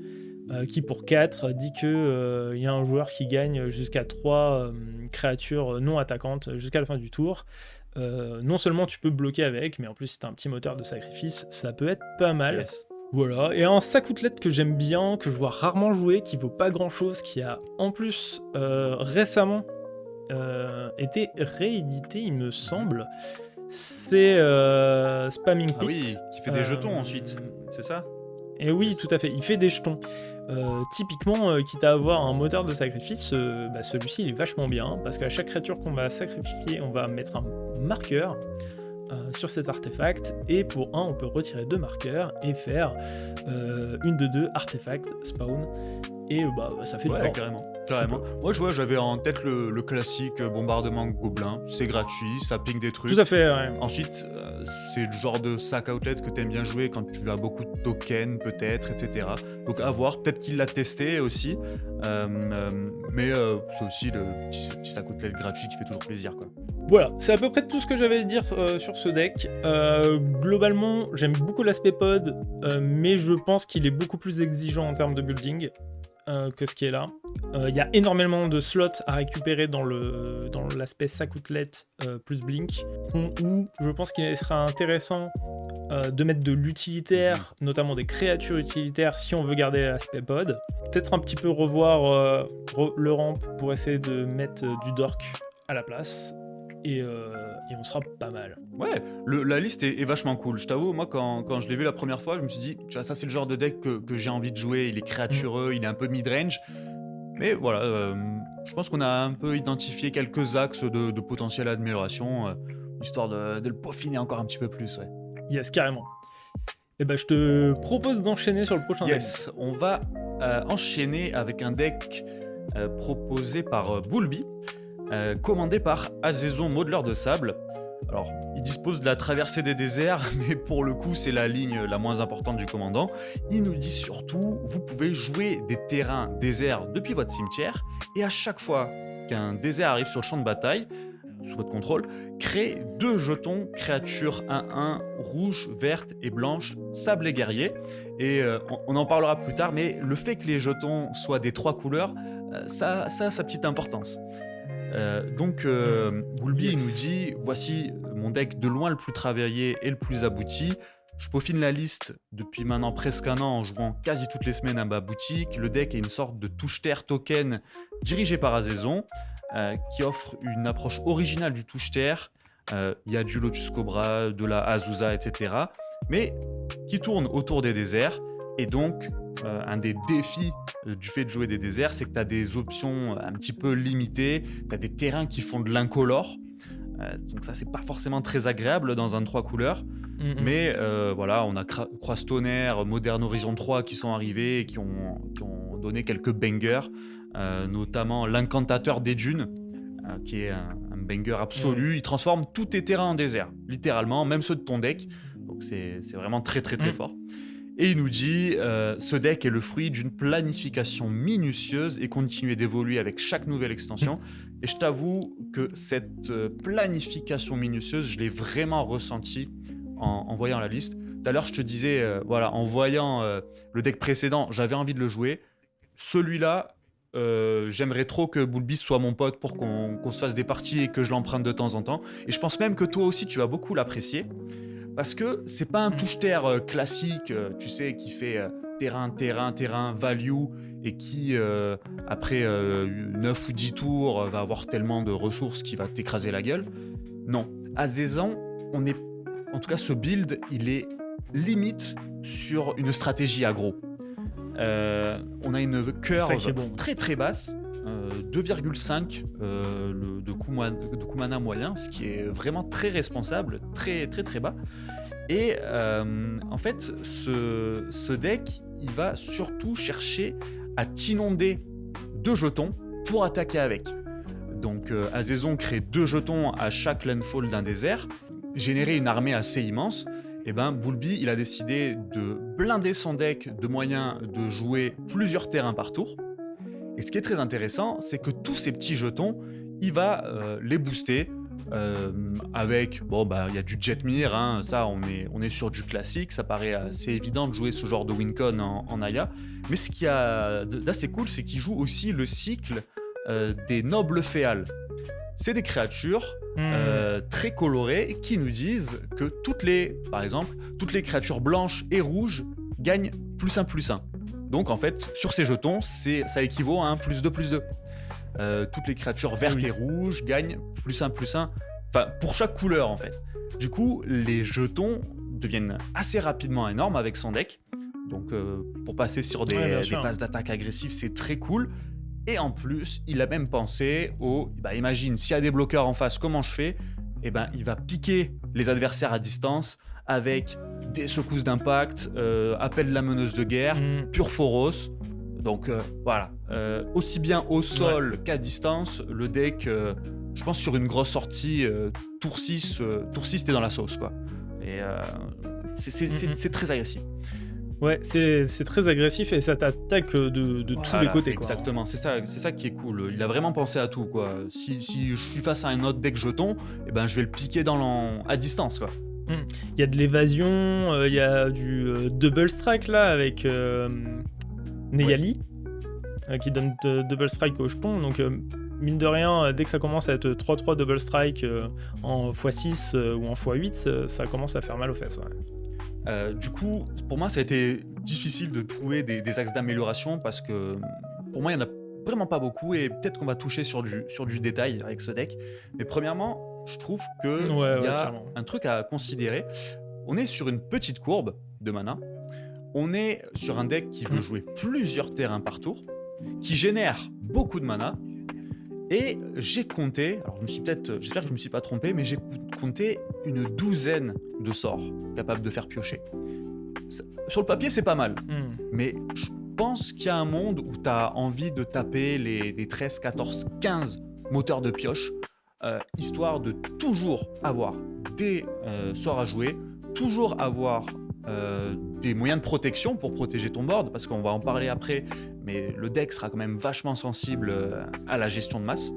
qui, pour 4, dit qu'il y a un joueur qui gagne jusqu'à 3 créatures non attaquantes jusqu'à la fin du tour. Non seulement tu peux bloquer avec, mais en plus, si tu as un petit moteur de sacrifice, ça peut être pas mal. Yes. Voilà, et un sac-outlet que j'aime bien, que je vois rarement jouer, qui vaut pas grand-chose, qui a en plus récemment été réédité, il me semble, c'est Spamming Pit. Ah oui, qui fait des jetons ensuite, c'est ça? Et oui, tout à fait, il fait des jetons. Typiquement, quitte à avoir un moteur de sacrifice, celui-ci il est vachement bien, parce qu'à chaque créature qu'on va sacrifier, on va mettre un marqueur sur cet artefact, et pour 1 on peut retirer 2 marqueurs et faire une de 2 artefacts spawn, et ça fait du Ouais, bord. carrément. Moi, je vois, j'avais en tête le classique bombardement gobelin. C'est gratuit, ça ping des trucs. Tout à fait, ouais. Ensuite, c'est le genre de sac outlet que t'aimes bien jouer quand tu as beaucoup de tokens, peut-être, etc. Donc, à voir. Peut-être qu'il l'a testé aussi. Mais c'est aussi le petit sac outlet gratuit qui fait toujours plaisir, quoi. Voilà, c'est à peu près tout ce que j'avais à dire sur ce deck. Globalement, j'aime beaucoup l'aspect pod, mais je pense qu'il est beaucoup plus exigeant en termes de building que ce qui est là. Il y a énormément de slots à récupérer dans l'aspect sac-outlet plus Blink, où je pense qu'il serait intéressant de mettre de l'utilitaire, notamment des créatures utilitaires, si on veut garder l'aspect pod. Peut-être un petit peu revoir le ramp pour essayer de mettre du dork à la place. Et on sera pas mal. Ouais, la liste est vachement cool. Je t'avoue, moi, quand je l'ai vu la première fois, je me suis dit, tu vois, ça, c'est le genre de deck que j'ai envie de jouer. Il est créatureux, il est un peu mid-range. Mais voilà, je pense qu'on a un peu identifié quelques axes de potentielle amélioration, histoire de le peaufiner encore un petit peu plus, ouais. Yes, carrément. Et je te propose d'enchaîner sur le prochain deck. Yes, on va enchaîner avec un deck proposé par Bulby, commandé par Azaison Modeleur de Sable. Alors, il dispose de la traversée des déserts, mais pour le coup, c'est la ligne la moins importante du commandant. Il nous dit surtout, vous pouvez jouer des terrains déserts depuis votre cimetière, et à chaque fois qu'un désert arrive sur le champ de bataille, sous votre contrôle, créez 2 jetons créatures 1-1, rouge, verte et blanche, sable et guerrier. Et on en parlera plus tard, mais le fait que les jetons soient des 3 couleurs, ça a sa petite importance. Donc, Bulby Yes. nous dit, voici mon deck de loin le plus travaillé et le plus abouti. Je peaufine la liste depuis maintenant presque un an en jouant quasi toutes les semaines à ma boutique. Le deck est une sorte de touche-terre token dirigé par Azaison, qui offre une approche originale du touche-terre. Il y a du Lotus Cobra, de la Azusa, etc. Mais qui tourne autour des déserts. Et donc, un des défis du fait de jouer des déserts, c'est que tu as des options un petit peu limitées. Tu as des terrains qui font de l'incolore. Donc ça, c'est pas forcément très agréable dans un 3 couleurs. Mais voilà, on a Croise Tonnerre, Modern Horizon 3 qui sont arrivés et qui ont donné quelques bangers. Notamment l'Incantateur des Dunes, qui est un banger absolu. Il transforme tous tes terrains en désert, littéralement, même ceux de ton deck. Donc c'est vraiment très très très fort. Et il nous dit, ce deck est le fruit d'une planification minutieuse et continuer d'évoluer avec chaque nouvelle extension. Et je t'avoue que cette planification minutieuse, je l'ai vraiment ressentie en voyant la liste. Tout à l'heure, je te disais, voilà, en voyant le deck précédent, j'avais envie de le jouer. Celui-là, j'aimerais trop que Bulby soit mon pote pour qu'on se fasse des parties et que je l'emprunte de temps en temps. Et je pense même que toi aussi, tu vas beaucoup l'apprécier. Parce que c'est pas un touche-terre classique, tu sais, qui fait terrain, value, et qui, après 9 ou 10 tours, va avoir tellement de ressources qu'il va t'écraser la gueule. Non, Azaison on est, en tout cas, ce build, il est limite sur une stratégie aggro. On a une curve très très basse, 2,5 de coût mana moyen, ce qui est vraiment très responsable, très très très bas. Et en fait, ce deck, il va surtout chercher à t'inonder 2 jetons pour attaquer avec. Donc Azezon crée 2 jetons à chaque landfall d'un désert, générer une armée assez immense. Et ben Bulbi, il a décidé de blinder son deck de moyens de jouer plusieurs terrains par tour. Et ce qui est très intéressant, c'est que tous ces petits jetons, il va les booster avec, il y a du Jetmir, hein, ça on est sur du classique, ça paraît assez évident de jouer ce genre de Wincon en Aya. Mais ce qu'il y a d'assez cool, c'est qu'il joue aussi le cycle des nobles féales. C'est des créatures très colorées qui nous disent que par exemple, toutes les créatures blanches et rouges gagnent +1/+1. Donc en fait, sur ces jetons, ça équivaut à un +2/+2. Toutes les créatures vertes et rouges gagnent +1/+1, enfin pour chaque couleur en fait. Du coup, les jetons deviennent assez rapidement énormes avec son deck. Donc pour passer sur des phases d'attaque agressives, c'est très cool. Et en plus, il a même pensé imagine, s'il y a des bloqueurs en face, comment je fais ? Il va piquer les adversaires à distance avec des secousses d'impact, appel de la meneuse de guerre, pur Phoros. Donc voilà, aussi bien au sol qu'à distance, le deck, je pense sur une grosse sortie, tour 6, t'es dans la sauce, quoi. Et c'est très agressif. Ouais, c'est très agressif et ça t'attaque de tous les côtés, quoi. Exactement, c'est ça qui est cool. Il a vraiment pensé à tout, quoi. Si je suis face à un autre deck jeton, je vais le piquer à distance, quoi. Il y a de l'évasion, il y a du double strike là avec Neyali qui donne double strike au jeton. Donc mine de rien, dès que ça commence à être 3-3 double strike en x6 ou en x8, ça commence à faire mal aux fesses. Ouais. Du coup, pour moi, ça a été difficile de trouver des axes d'amélioration parce que pour moi, il n'y en a vraiment pas beaucoup et peut-être qu'on va toucher sur du détail avec ce deck. Mais premièrement, je trouve qu'il y a clairement un truc à considérer. On est sur une petite courbe de mana. On est sur un deck qui veut jouer plusieurs terrains par tour, qui génère beaucoup de mana. Et j'ai compté, alors j'espère que je ne me suis pas trompé, mais j'ai compté une 12aine de sorts capables de faire piocher. Sur le papier, c'est pas mal, mais je pense qu'il y a un monde où tu as envie de taper les 13, 14, 15 moteurs de pioche, histoire de toujours avoir des sorts à jouer, toujours avoir des moyens de protection pour protéger ton board, parce qu'on va en parler après, mais le deck sera quand même vachement sensible à la gestion de masse,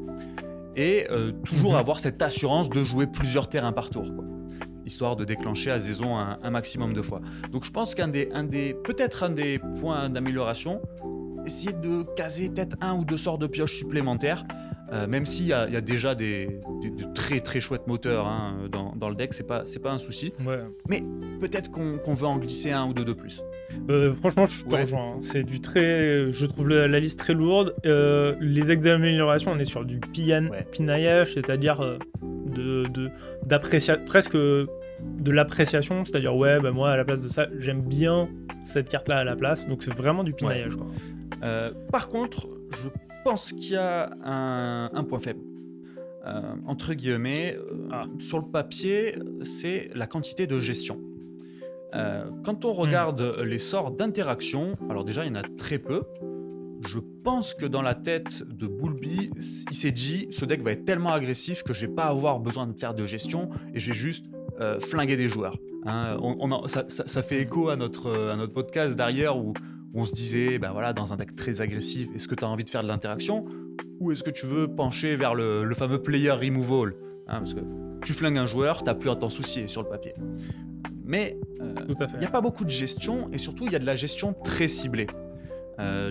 et toujours avoir cette assurance de jouer plusieurs terrains par tour, quoi, histoire de déclencher à Azezon un maximum de fois. Donc je pense peut-être un des points d'amélioration, essayer de caser peut-être 1 ou 2 sorts de pioche supplémentaires, même s'il y a déjà des très très chouettes moteurs dans le deck, c'est pas un souci. Ouais. Mais peut-être qu'on veut en glisser 1 ou 2 de plus. Franchement, je te rejoins. C'est je trouve la liste très lourde. Les axes d'amélioration, on est sur du pinaillage, c'est-à-dire presque de l'appréciation, c'est-à-dire moi à la place de ça, j'aime bien cette carte-là à la place. Donc c'est vraiment du pinaillage, quoi. Par contre, je pense qu'il y a un point faible. Entre guillemets, sur le papier, c'est la quantité de gestion. Quand on regarde les sorts d'interaction, alors déjà il y en a très peu. Je pense que dans la tête de Bulbi, il s'est dit ce deck va être tellement agressif que je vais pas avoir besoin de faire de gestion et je vais juste flinguer des joueurs. Ça fait écho à notre podcast d'ailleurs où on se disait, dans un deck très agressif, est-ce que tu as envie de faire de l'interaction ou est-ce que tu veux pencher vers le fameux player removal, parce que tu flingues un joueur, tu n'as plus à t'en soucier sur le papier. Mais il n'y a pas beaucoup de gestion et surtout il y a de la gestion très ciblée.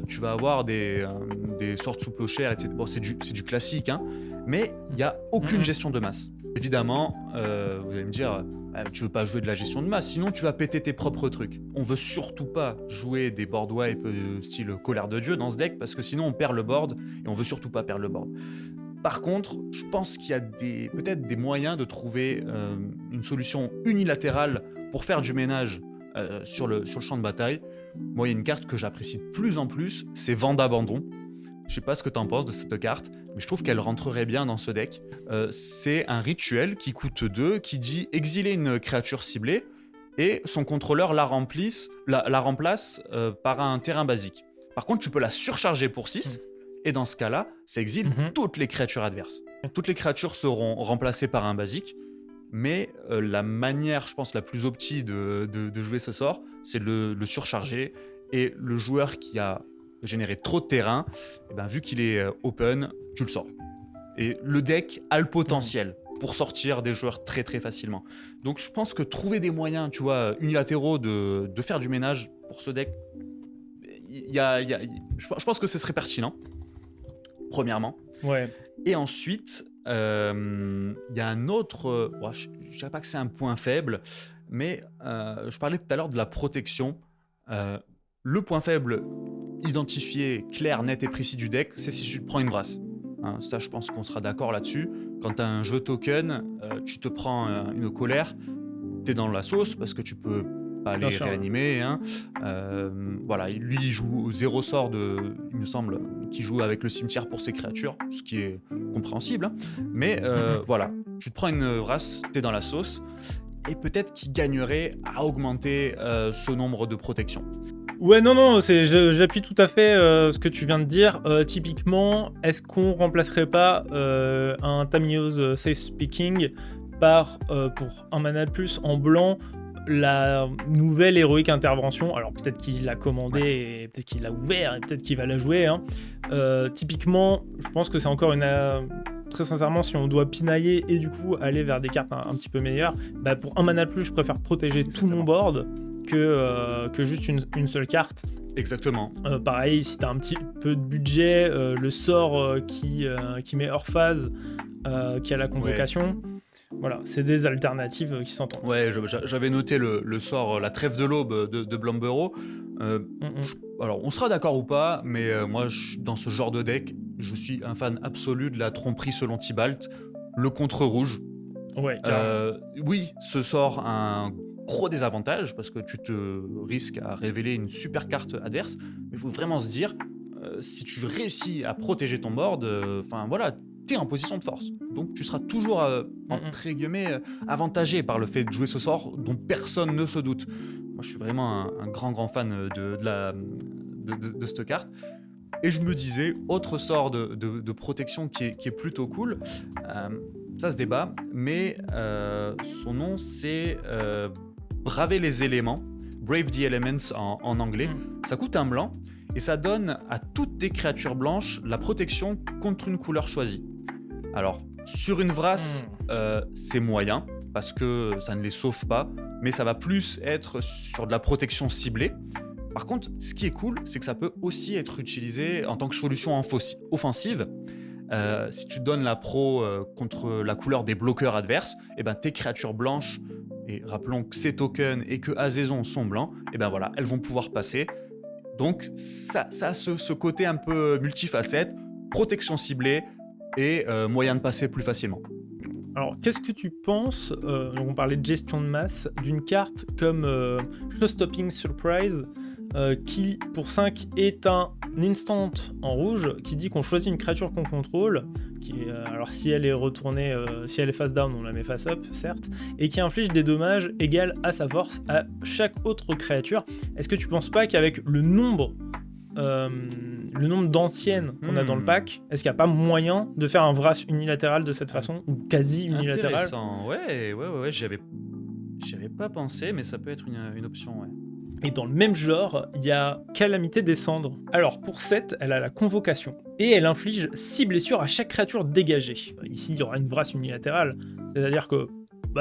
Tu vas avoir des sorts sous clochère, etc. Bon, c'est du classique, mais il n'y a aucune gestion de masse. Évidemment, vous allez me dire, tu veux pas jouer de la gestion de masse, sinon tu vas péter tes propres trucs. On veut surtout pas jouer des board wipe style colère de dieu dans ce deck, parce que sinon on perd le board, et on veut surtout pas perdre le board. Par contre, je pense qu'il y a peut-être des moyens de trouver une solution unilatérale pour faire du ménage sur le champ de bataille. Moi, il y a une carte que j'apprécie de plus en plus, c'est Vent d'Abandon. Je sais pas ce que t'en penses de cette carte, mais je trouve qu'elle rentrerait bien dans ce deck. C'est un rituel qui coûte 2, qui dit exiler une créature ciblée, et son contrôleur la remplace par un terrain basique. Par contre, tu peux la surcharger pour 6, et dans ce cas-là, ça exile toutes les créatures adverses. Toutes les créatures seront remplacées par un basique, mais la manière, je pense, la plus opti de jouer ce sort, c'est le surcharger, et le joueur qui a généré trop de terrain, eh ben, vu qu'il est open, tu le sors. Et le deck a le potentiel pour sortir des joueurs très très facilement. Donc je pense que trouver des moyens, tu vois, unilatéraux de faire du ménage pour ce deck, je pense que ce serait pertinent, premièrement. Ouais. Et ensuite, il y a un autre... je ne dirais pas que c'est un point faible, mais je parlais tout à l'heure de la protection. Le point faible identifié, clair, net et précis du deck, c'est si tu te prends une brasse. Hein, ça, je pense qu'on sera d'accord là-dessus. Quand tu as un jeu token, tu te prends une colère, tu es dans la sauce parce que tu peux pas les réanimer. Hein. Voilà, lui, il joue 0 sort, il me semble, qui joue avec le cimetière pour ses créatures, ce qui est compréhensible. Hein. Mais voilà, tu te prends une brasse, tu es dans la sauce, et peut-être qu'il gagnerait à augmenter ce nombre de protections. Ouais, non, j'appuie tout à fait ce que tu viens de dire. Typiquement, est-ce qu'on remplacerait pas un Tamiyo's Safe Speaking par, pour un mana de plus en blanc, la nouvelle héroïque intervention? Alors peut-être qu'il l'a commandé, et peut-être qu'il l'a ouvert, et peut-être qu'il va la jouer. Hein. Typiquement, je pense que c'est encore une... très sincèrement, si on doit pinailler et du coup aller vers des cartes un petit peu meilleures, bah pour un mana de plus, je préfère protéger tout mon board que juste une seule carte. Exactement. Pareil, si t'as un petit peu de budget, le sort qui met hors phase, qui a la convocation, voilà, c'est des alternatives qui s'entendent. Ouais, j'avais noté le sort, la trêve de l'aube de Blambero. Alors, on sera d'accord ou pas, mais moi, dans ce genre de deck, je suis un fan absolu de la tromperie selon Tibalt, le contre-rouge. Ouais, oui, ce sort a un gros désavantage parce que tu te risques à révéler une super carte adverse, mais il faut vraiment se dire, si tu réussis à protéger ton board, voilà, t'es en position de force. Donc tu seras toujours, entre guillemets, avantagé par le fait de jouer ce sort dont personne ne se doute. Moi, je suis vraiment un grand fan de cette carte. Et je me disais, autre sort de protection qui est plutôt cool, ça se débat, mais son nom c'est Braver les éléments, Brave the Elements en anglais. Ça coûte 1 blanc et ça donne à toutes tes créatures blanches la protection contre une couleur choisie. Alors, sur une vrasse, c'est moyen parce que ça ne les sauve pas, mais ça va plus être sur de la protection ciblée. Par contre, ce qui est cool, c'est que ça peut aussi être utilisé en tant que solution offensive. Si tu donnes la pro contre la couleur des bloqueurs adverses, et ben tes créatures blanches, et rappelons que ces tokens et que Azezon sont blancs, et ben voilà, elles vont pouvoir passer. Donc ça a ce côté un peu multifacette, protection ciblée et moyen de passer plus facilement. Alors, qu'est-ce que tu penses, on parlait de gestion de masse, d'une carte comme Show-Stopping Surprise, qui, pour 5, est un instant en rouge, qui dit qu'on choisit une créature qu'on contrôle, alors si elle est retournée, si elle est face down, on la met face up, certes, et qui inflige des dommages égaux à sa force à chaque autre créature. Est-ce que tu penses pas qu'avec le nombre d'anciennes qu'on a dans le pack, est-ce qu'il n'y a pas moyen de faire un Vrass unilatéral de cette façon, ou quasi unilatéral? Intéressant, ouais, j'y avais pas pensé, mais ça peut être une option, ouais. Et dans le même genre, il y a Calamité des Cendres. Alors pour 7, elle a la convocation, et elle inflige 6 blessures à chaque créature dégagée. Ici, il y aura une Vrass unilatérale, c'est-à-dire que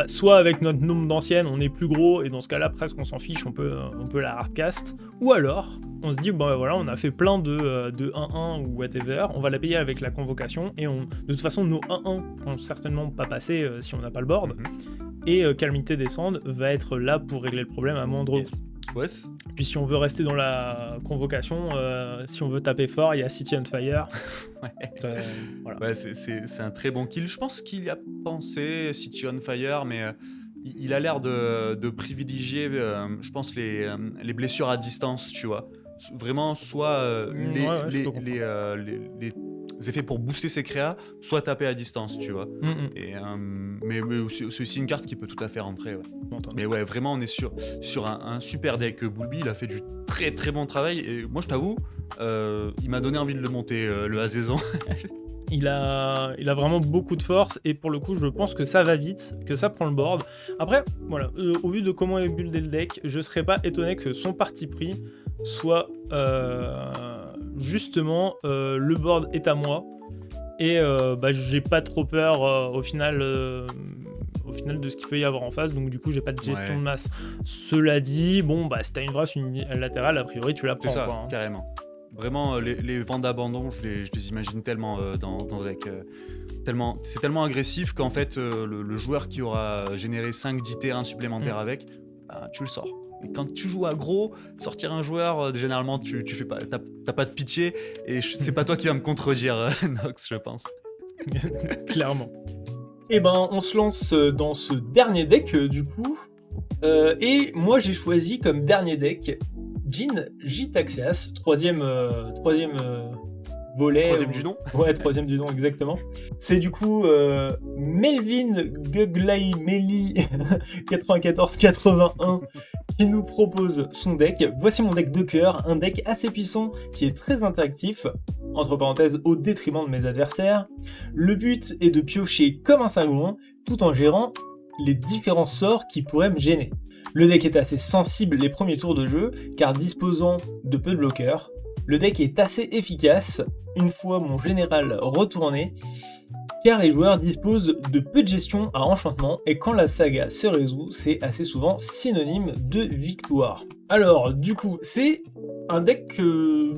soit avec notre nombre d'anciennes, on est plus gros, et dans ce cas-là, presque on s'en fiche, on peut la hardcast, ou alors, on se dit, voilà, on a fait plein de 1-1 ou whatever, on va la payer avec la convocation, et de toute façon, nos 1-1 vont certainement pas passer si on n'a pas le board, et Calamité des Cendres va être là pour régler le problème à moindre coût. Ouais, Puis si on veut rester dans la convocation, si on veut taper fort, il y a City on Fire. ouais. Voilà. Ouais, c'est un très bon kill. Je pense qu'il y a pensé, City on Fire, mais il a l'air de privilégier, je pense, les blessures à distance, tu vois. Vraiment, soit Ouais, je peux comprendre. les effets pour booster ses créas, soit taper à distance, tu vois. Et, mais c'est aussi une carte qui peut tout à fait rentrer. Ouais. Entendu. Mais ouais, vraiment, on est sur un super deck. Bulby, il a fait du très très bon travail. Et moi, je t'avoue, il m'a donné envie de le monter, le Azezan. Il a vraiment beaucoup de force et pour le coup je pense que ça va vite, que ça prend le board. Après voilà, au vu de comment est buildé le deck, je serais pas étonné que son parti pris soit justement le board est à moi et j'ai pas trop peur au final de ce qu'il peut y avoir en face, donc du coup j'ai pas de gestion Ouais. de masse. Cela dit, bon si t'as une vraie latérale, a priori tu la C'est prends ça, quoi, hein. carrément. Vraiment, les vents d'abandon, je les imagine tellement dans le deck. C'est tellement agressif qu'en fait, le joueur qui aura généré 5-10 terrains supplémentaires avec, tu le sors. Et quand tu joues aggro, sortir un joueur, généralement, tu fais pas, t'as pas de pitié, et c'est pas toi qui vas me contredire, Nox, je pense. Clairement. Et on se lance dans ce dernier deck du coup. Et moi j'ai choisi comme dernier deck Jin Jitaxias, troisième volet. Troisième du nom. Ouais, troisième du nom, exactement. C'est du coup Melvin Guglaimeli 94-81 qui nous propose son deck. Voici mon deck de cœur, un deck assez puissant qui est très interactif, entre parenthèses au détriment de mes adversaires. Le but est de piocher comme un sagouin tout en gérant les différents sorts qui pourraient me gêner. Le deck est assez sensible les premiers tours de jeu, car disposant de peu de bloqueurs. Le deck est assez efficace une fois mon général retourné, car les joueurs disposent de peu de gestion à enchantement, et quand la saga se résout, c'est assez souvent synonyme de victoire. Alors, du coup, c'est un deck que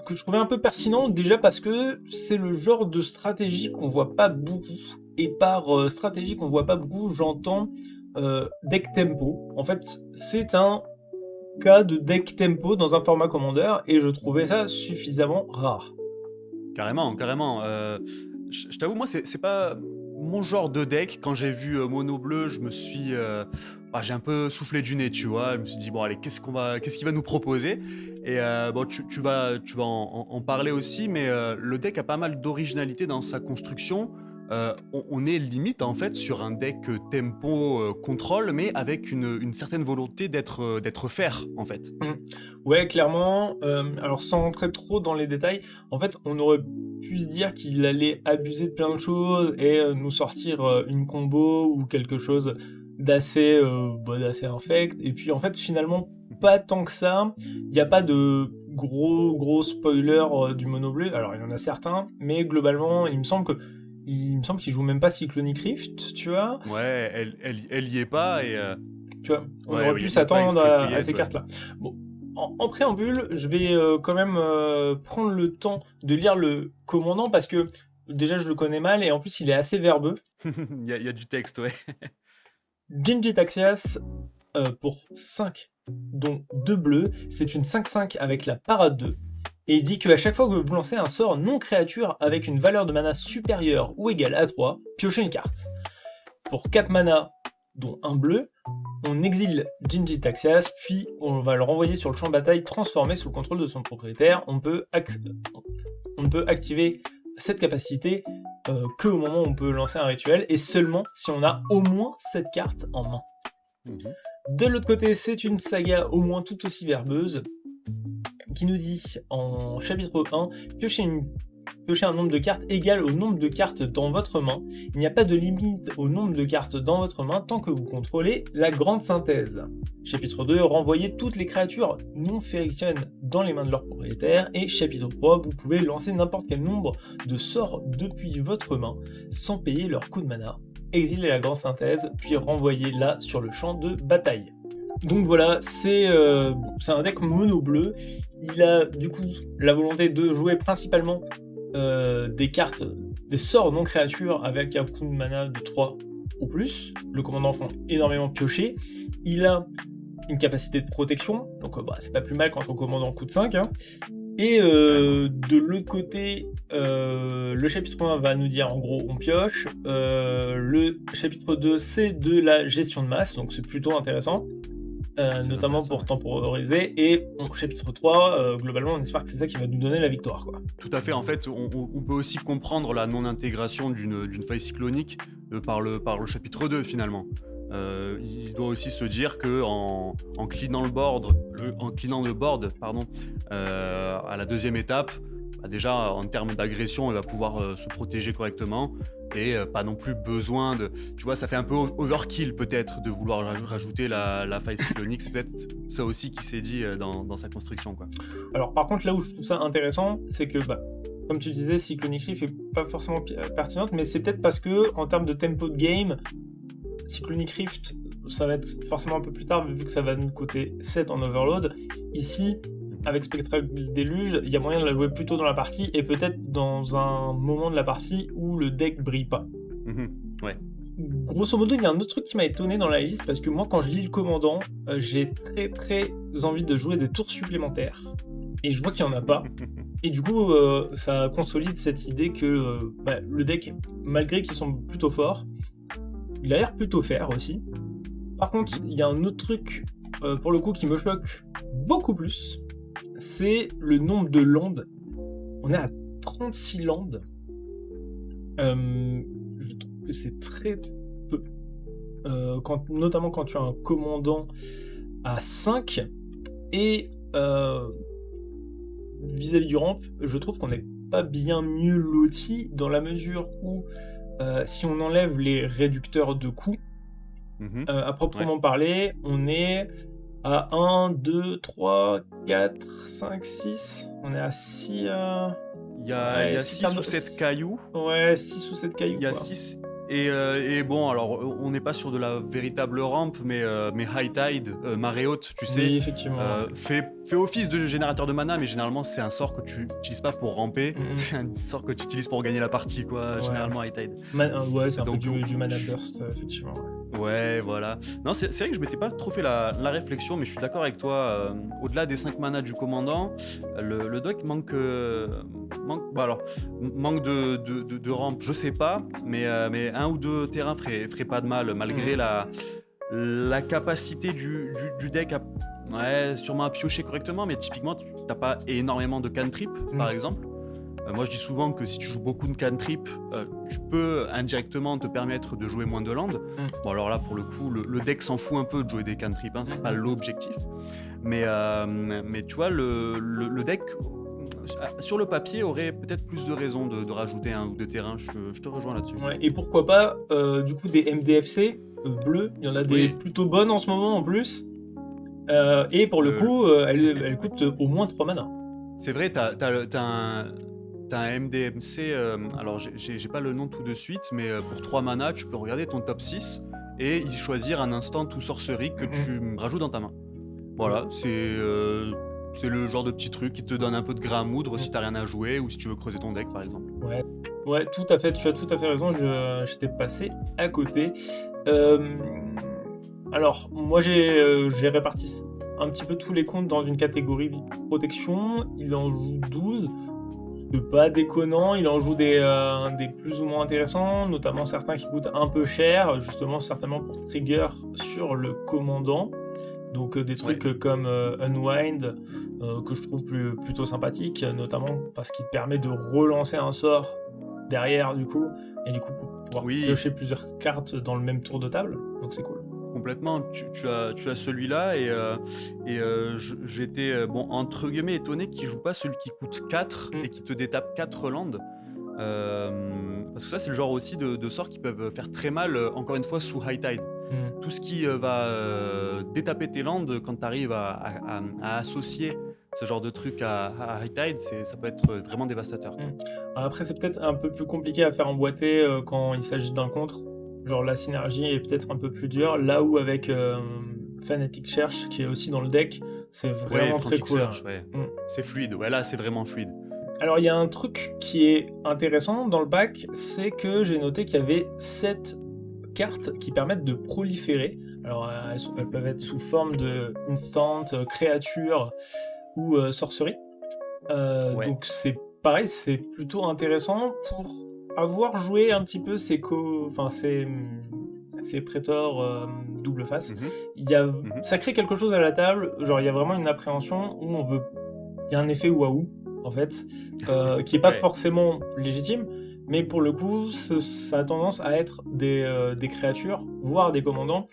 je trouvais un peu pertinent, déjà parce que c'est le genre de stratégie qu'on voit pas beaucoup. Et par stratégie qu'on voit pas beaucoup, j'entends deck tempo. En fait, c'est un cas de deck tempo dans un format Commander, et je trouvais ça suffisamment rare. Carrément. Je t'avoue, moi, c'est pas mon genre de deck. Quand j'ai vu Mono Bleu, je me suis... j'ai un peu soufflé du nez, tu vois. Je me suis dit, bon, allez, qu'est-ce qu'il va nous proposer? Et tu vas en parler aussi, mais le deck a pas mal d'originalité dans sa construction. On est limite, en fait, sur un deck tempo contrôle, mais avec une certaine volonté d'être fair, en fait. Ouais, clairement. Alors, sans rentrer trop dans les détails, en fait, on aurait pu se dire qu'il allait abuser de plein de choses et nous sortir une combo ou quelque chose d'assez infect. Et puis, en fait, finalement, pas tant que ça. Il n'y a pas de gros spoilers du mono bleu. Alors, il y en a certains, mais globalement, il me semble qu'il joue même pas Cyclonic Rift, tu vois. Ouais, elle y est pas, et... Tu vois, on Ouais, aurait oui, pu y a s'attendre pas à ces ouais. cartes-là. Bon, en préambule, je vais quand même prendre le temps de lire le commandant parce que déjà je le connais mal et en plus il est assez verbeux. Il y a du texte, ouais. Jin Jitaxias pour 5, dont 2 bleus, c'est une 5-5 avec la parade 2. Et il dit qu'à chaque fois que vous lancez un sort non-créature avec une valeur de mana supérieure ou égale à 3, piochez une carte. Pour 4 mana, dont un bleu, on exile Jin Jitaxias, puis on va le renvoyer sur le champ de bataille transformé sous le contrôle de son propriétaire. On ne peut activer cette capacité que au moment où on peut lancer un rituel, et seulement si on a au moins cette carte en main. De l'autre côté, c'est une saga au moins tout aussi verbeuse, qui nous dit en chapitre 1, piochez un nombre de cartes égal au nombre de cartes dans votre main. Il n'y a pas de limite au nombre de cartes dans votre main tant que vous contrôlez la grande synthèse. Chapitre 2, renvoyez toutes les créatures non fériciennes dans les mains de leur propriétaire. Et chapitre 3, vous pouvez lancer n'importe quel nombre de sorts depuis votre main sans payer leur coût de mana. Exilez la grande synthèse, puis renvoyez-la sur le champ de bataille. Donc voilà, c'est un deck mono bleu. Il a du coup la volonté de jouer principalement des cartes, des sorts non créatures avec un coût de mana de 3 ou plus. Le commandant font énormément piocher. Il a une capacité de protection, donc c'est pas plus mal quand on commande en coup de 5. Hein. Et de l'autre côté, le chapitre 1 va nous dire en gros on pioche, le chapitre 2 c'est de la gestion de masse, donc c'est plutôt intéressant. Notamment pour temporiser, et chapitre 3, globalement on espère que c'est ça qui va nous donner la victoire, quoi. Tout à fait, en fait on peut aussi comprendre la non-intégration d'une faille cyclonique par le chapitre 2 finalement. Il doit aussi se dire que en cleanant le board, à la deuxième étape, déjà en termes d'agression il va pouvoir se protéger correctement, et pas non plus besoin de... Tu vois, ça fait un peu overkill peut-être de vouloir rajouter la faille cyclonique, c'est peut-être ça aussi qui s'est dit dans sa construction, quoi. Alors par contre là où je trouve ça intéressant, c'est que comme tu disais, Cyclonic Rift est pas forcément pertinente, mais c'est peut-être parce que en termes de tempo de game, Cyclonic Rift ça va être forcément un peu plus tard vu que ça va nous coûter 7 en overload. Ici, avec Spectral Déluge, il y a moyen de la jouer plus tôt dans la partie, et peut-être dans un moment de la partie où le deck brille pas. Ouais. Grosso modo, il y a un autre truc qui m'a étonné dans la liste, parce que moi, quand je lis le commandant, j'ai très très envie de jouer des tours supplémentaires. Et je vois qu'il n'y en a pas. Et du coup, ça consolide cette idée que le deck, malgré qu'ils sont plutôt forts, il a l'air plutôt fair aussi. Par contre, il y a un autre truc, pour le coup, qui me choque beaucoup plus. C'est le nombre de landes. On est à 36 landes. Je trouve que c'est très peu. Notamment quand tu as un commandant à 5. Et vis-à-vis du ramp, je trouve qu'on n'est pas bien mieux loti, dans la mesure où si on enlève les réducteurs de coûts, à proprement parler, on est à 1, 2, 3, 4, 5, 6. On est à 6... Il y a 6 ou 7 cailloux. Ouais, 6 ou 7 cailloux. Il y a 6... Et bon, alors, on n'est pas sur de la véritable rampe, mais High Tide, marée haute, tu sais, oui, effectivement. fait office de générateur de mana, mais généralement, c'est un sort que tu n'utilises pas pour ramper, c'est un sort que tu utilises pour gagner la partie, quoi, généralement High Tide. Ouais, c'est un peu du mana burst, effectivement. Ouais, voilà. Non, c'est vrai que je m'étais pas trop fait la réflexion, mais je suis d'accord avec toi. Au-delà des 5 manas du commandant, le deck manque de rampe, je sais pas, mais un ou deux terrains ferait pas de mal, malgré la capacité du deck à sûrement à piocher correctement, mais typiquement, t'as pas énormément de cantrip, par exemple. Moi, je dis souvent que si tu joues beaucoup de cantrip, tu peux indirectement te permettre de jouer moins de land. Bon, alors là, pour le coup, le deck s'en fout un peu de jouer des cantrips, hein, c'est pas l'objectif. Mais tu vois, le deck, sur le papier, aurait peut-être plus de raisons de rajouter un ou deux terrains. Je te rejoins là-dessus. Ouais, et pourquoi pas, du coup, des MDFC bleus. Il y en a des plutôt bonnes en ce moment, en plus. Et pour le coup, elles coûtent au moins 3 manas. C'est vrai, t'as un MDMC, alors j'ai pas le nom tout de suite, mais pour 3 manas, tu peux regarder ton top 6 et y choisir un instant ou sorcerie que tu rajoutes dans ta main. Voilà, c'est le genre de petit truc qui te donne un peu de grain à moudre si t'as rien à jouer ou si tu veux creuser ton deck, par exemple. Ouais, tout à fait, tu as tout à fait raison, j'étais passé à côté. Alors, moi j'ai réparti un petit peu tous les comptes dans une catégorie protection, il en joue 12. C'est pas déconnant, il en joue des plus ou moins intéressants, notamment certains qui coûtent un peu cher, justement certainement pour trigger sur le commandant. Donc des trucs comme Unwind, que je trouve plutôt sympathique, notamment parce qu'il te permet de relancer un sort derrière du coup, et du coup pour pouvoir piocher plusieurs cartes dans le même tour de table, donc c'est cool. Complètement, tu as celui-là, et j'étais entre guillemets étonné qu'il joue pas celui qui coûte 4 et qui te détape 4 landes. Parce que ça c'est le genre aussi de sorts qui peuvent faire très mal, encore une fois sous High Tide. Tout ce qui va détaper tes landes quand tu arrives à associer ce genre de truc à High Tide, ça peut être vraiment dévastateur. Après c'est peut-être un peu plus compliqué à faire emboîter quand il s'agit d'un contre. Genre la synergie est peut-être un peu plus dure, là où avec Fanatic Search, qui est aussi dans le deck, c'est vraiment très cool. Search, c'est fluide, là c'est vraiment fluide. Alors il y a un truc qui est intéressant dans le pack, c'est que j'ai noté qu'il y avait 7 cartes qui permettent de proliférer. Alors elles peuvent être sous forme de instant, créature ou sorcerie. Ouais. Donc c'est pareil, c'est plutôt intéressant pour avoir joué un petit peu ces prétors double face. Mhm. Ça crée quelque chose à la table, genre il y a vraiment une appréhension où il y a un effet waouh en fait, qui est pas Ouais. forcément légitime, mais pour le coup ça a tendance à être des créatures, voire des commandants,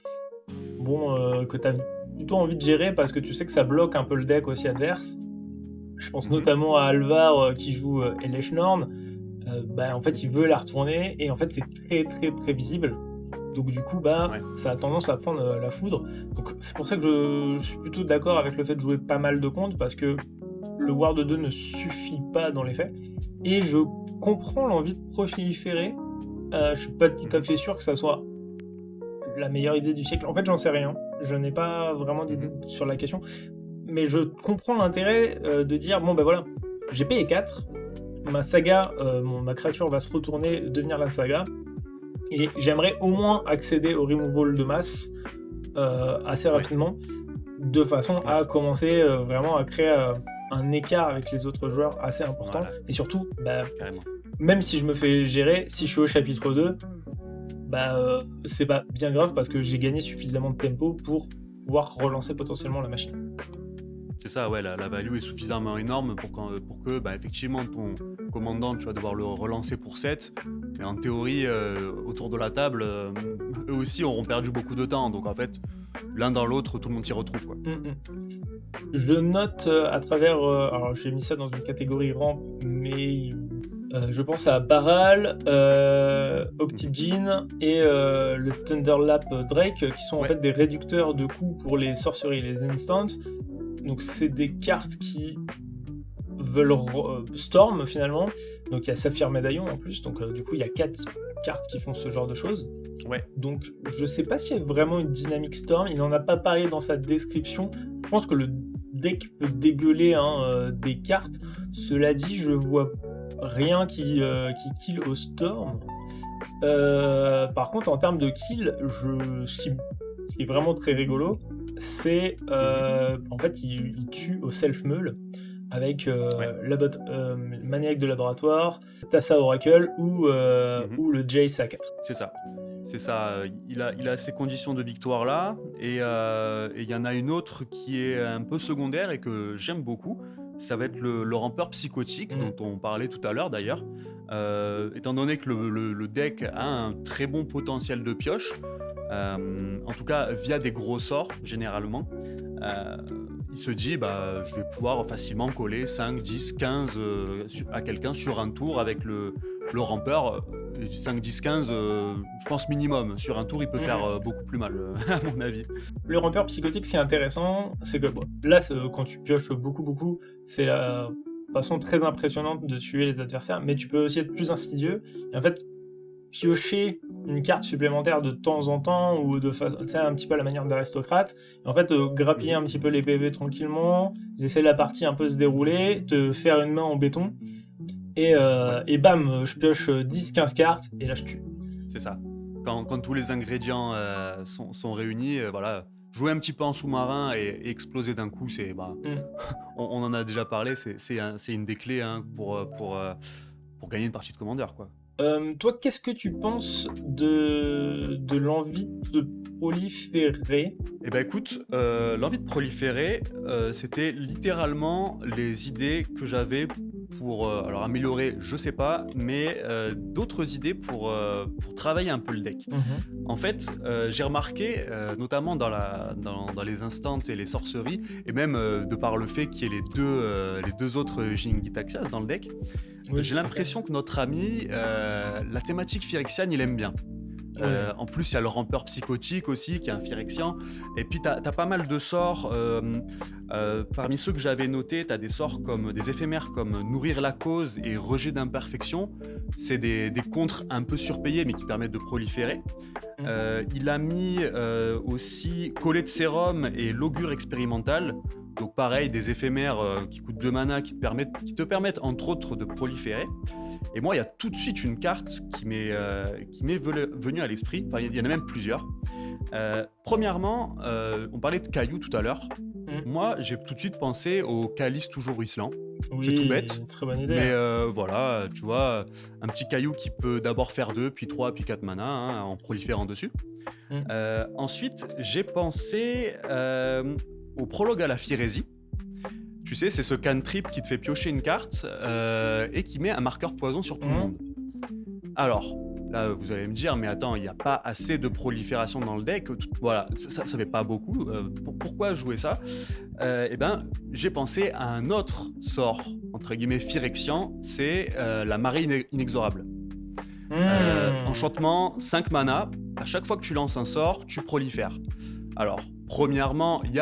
que t'as plutôt envie de gérer parce que tu sais que ça bloque un peu le deck aussi adverse. Je pense Mhm. notamment à Alvar qui joue Elesh Norn. En fait, il veut la retourner et en fait, c'est très très prévisible. Donc du coup, Ouais. ça a tendance à prendre la foudre. Donc c'est pour ça que je suis plutôt d'accord avec le fait de jouer pas mal de comptes parce que le Ward 2 ne suffit pas dans les faits. Et je comprends l'envie de proliférer. Je suis pas tout à fait sûr que ça soit la meilleure idée du siècle. En fait, j'en sais rien. Je n'ai pas vraiment d'idée sur la question. Mais je comprends l'intérêt de dire, bon ben voilà, j'ai payé 4, ma saga, ma créature va se retourner, devenir la saga, et j'aimerais au moins accéder au removal de masse assez rapidement, de façon à commencer vraiment à créer un écart avec les autres joueurs assez important, Voilà, et surtout, carrément. même si je me fais gérer, si je suis au chapitre 2, c'est pas bien grave parce que j'ai gagné suffisamment de tempo pour pouvoir relancer potentiellement la machine. C'est ça, ouais, la value est suffisamment énorme pour que effectivement, ton commandant, tu vas devoir le relancer pour 7. Mais en théorie, autour de la table, eux aussi auront perdu beaucoup de temps. Donc en fait, l'un dans l'autre, tout le monde s'y retrouve, quoi. Je note à travers... alors j'ai mis ça dans une catégorie ramp, mais je pense à Baral, Octigene et le Thunderlap Drake, qui sont en fait des réducteurs de coups pour les sorceries, les instants. Donc c'est des cartes qui veulent Storm finalement. Donc il y a Saphir Médaillon en plus. Donc du coup il y a 4 cartes qui font ce genre de choses. Ouais. Donc je sais pas s'il y a vraiment une dynamique Storm. Il n'en a pas parlé dans sa description. Je pense que le deck peut dégueuler des cartes. Cela dit, je vois rien qui kill au Storm. Par contre en termes de kill, ce qui est vraiment très rigolo, c'est en fait il tue au self-meul avec Maniaque de Laboratoire, Tassa Oracle ou le Jace A4. C'est ça. Il a ces conditions de victoire là, et il y en a une autre qui est un peu secondaire et que j'aime beaucoup. Ça va être le rampeur psychotique dont on parlait tout à l'heure d'ailleurs. Étant donné que le deck a un très bon potentiel de pioche, en tout cas via des gros sorts généralement, il se dit je vais pouvoir facilement coller 5, 10, 15 à quelqu'un sur un tour avec le rampeur. 5, 10, 15, je pense minimum. Sur un tour, il peut faire beaucoup plus mal, à mon avis. Le rampeur psychotique, ce qui est intéressant, c'est que là, quand tu pioches beaucoup, c'est la façon très impressionnante de tuer les adversaires, mais tu peux aussi être plus insidieux. Et en fait, piocher une carte supplémentaire de temps en temps, ou un petit peu à la manière d'aristocrate, et en fait, grappiller un petit peu les PV tranquillement, laisser la partie un peu se dérouler, te faire une main en béton, et bam, je pioche 10-15 cartes, et là je tue. C'est ça. Quand tous les ingrédients sont réunis, voilà, jouer un petit peu en sous-marin et exploser d'un coup, c'est on en a déjà parlé, c'est une des clés pour gagner une partie de Commander, quoi. Toi, qu'est-ce que tu penses de l'envie de proliférer ? Eh ben écoute, l'envie de proliférer, c'était littéralement les idées que j'avais pour alors améliorer, je sais pas, mais d'autres idées pour travailler un peu le deck. En fait, j'ai remarqué, notamment dans les instants et les sorceries, et même de par le fait qu'il y ait les deux autres Jin-Gitaxias dans le deck, j'ai l'impression que notre ami, la thématique Phyrexian, il aime bien. En plus, il y a le rampeur psychotique aussi, qui est un Phyrexian. Et puis, tu as pas mal de sorts. Parmi ceux que j'avais notés, tu as des sorts comme des éphémères comme Nourrir la cause et Rejet d'imperfection. C'est des contres un peu surpayés, mais qui permettent de proliférer. Il a mis aussi Collet de sérum et L'augure expérimental. Donc pareil, des éphémères qui coûtent 2 mana, qui te permettent entre autres de proliférer. Et moi, il y a tout de suite une carte qui m'est venue à l'esprit. Enfin, il y en a même plusieurs. Premièrement, on parlait de cailloux tout à l'heure. Mm. Moi, j'ai tout de suite pensé au calice toujours ruisselant. Oui, C'est tout bête. très bonne idée. Mais voilà, tu vois, un petit caillou qui peut d'abord faire 2, puis 3, puis 4 mana, hein, en proliférant dessus. Mm. Ensuite, j'ai pensé au prologue à la Firésie. Tu sais, c'est ce cantrip qui te fait piocher une carte et qui met un marqueur poison sur tout le monde. Alors, là, vous allez me dire, mais attends, il n'y a pas assez de prolifération dans le deck. Voilà, ça fait pas beaucoup. Pourquoi jouer ça? Eh ben, j'ai pensé à un autre sort, entre guillemets, Phyrexian, c'est la marée inexorable. Enchantement, 5 mana, à chaque fois que tu lances un sort, tu prolifères. Alors, premièrement, il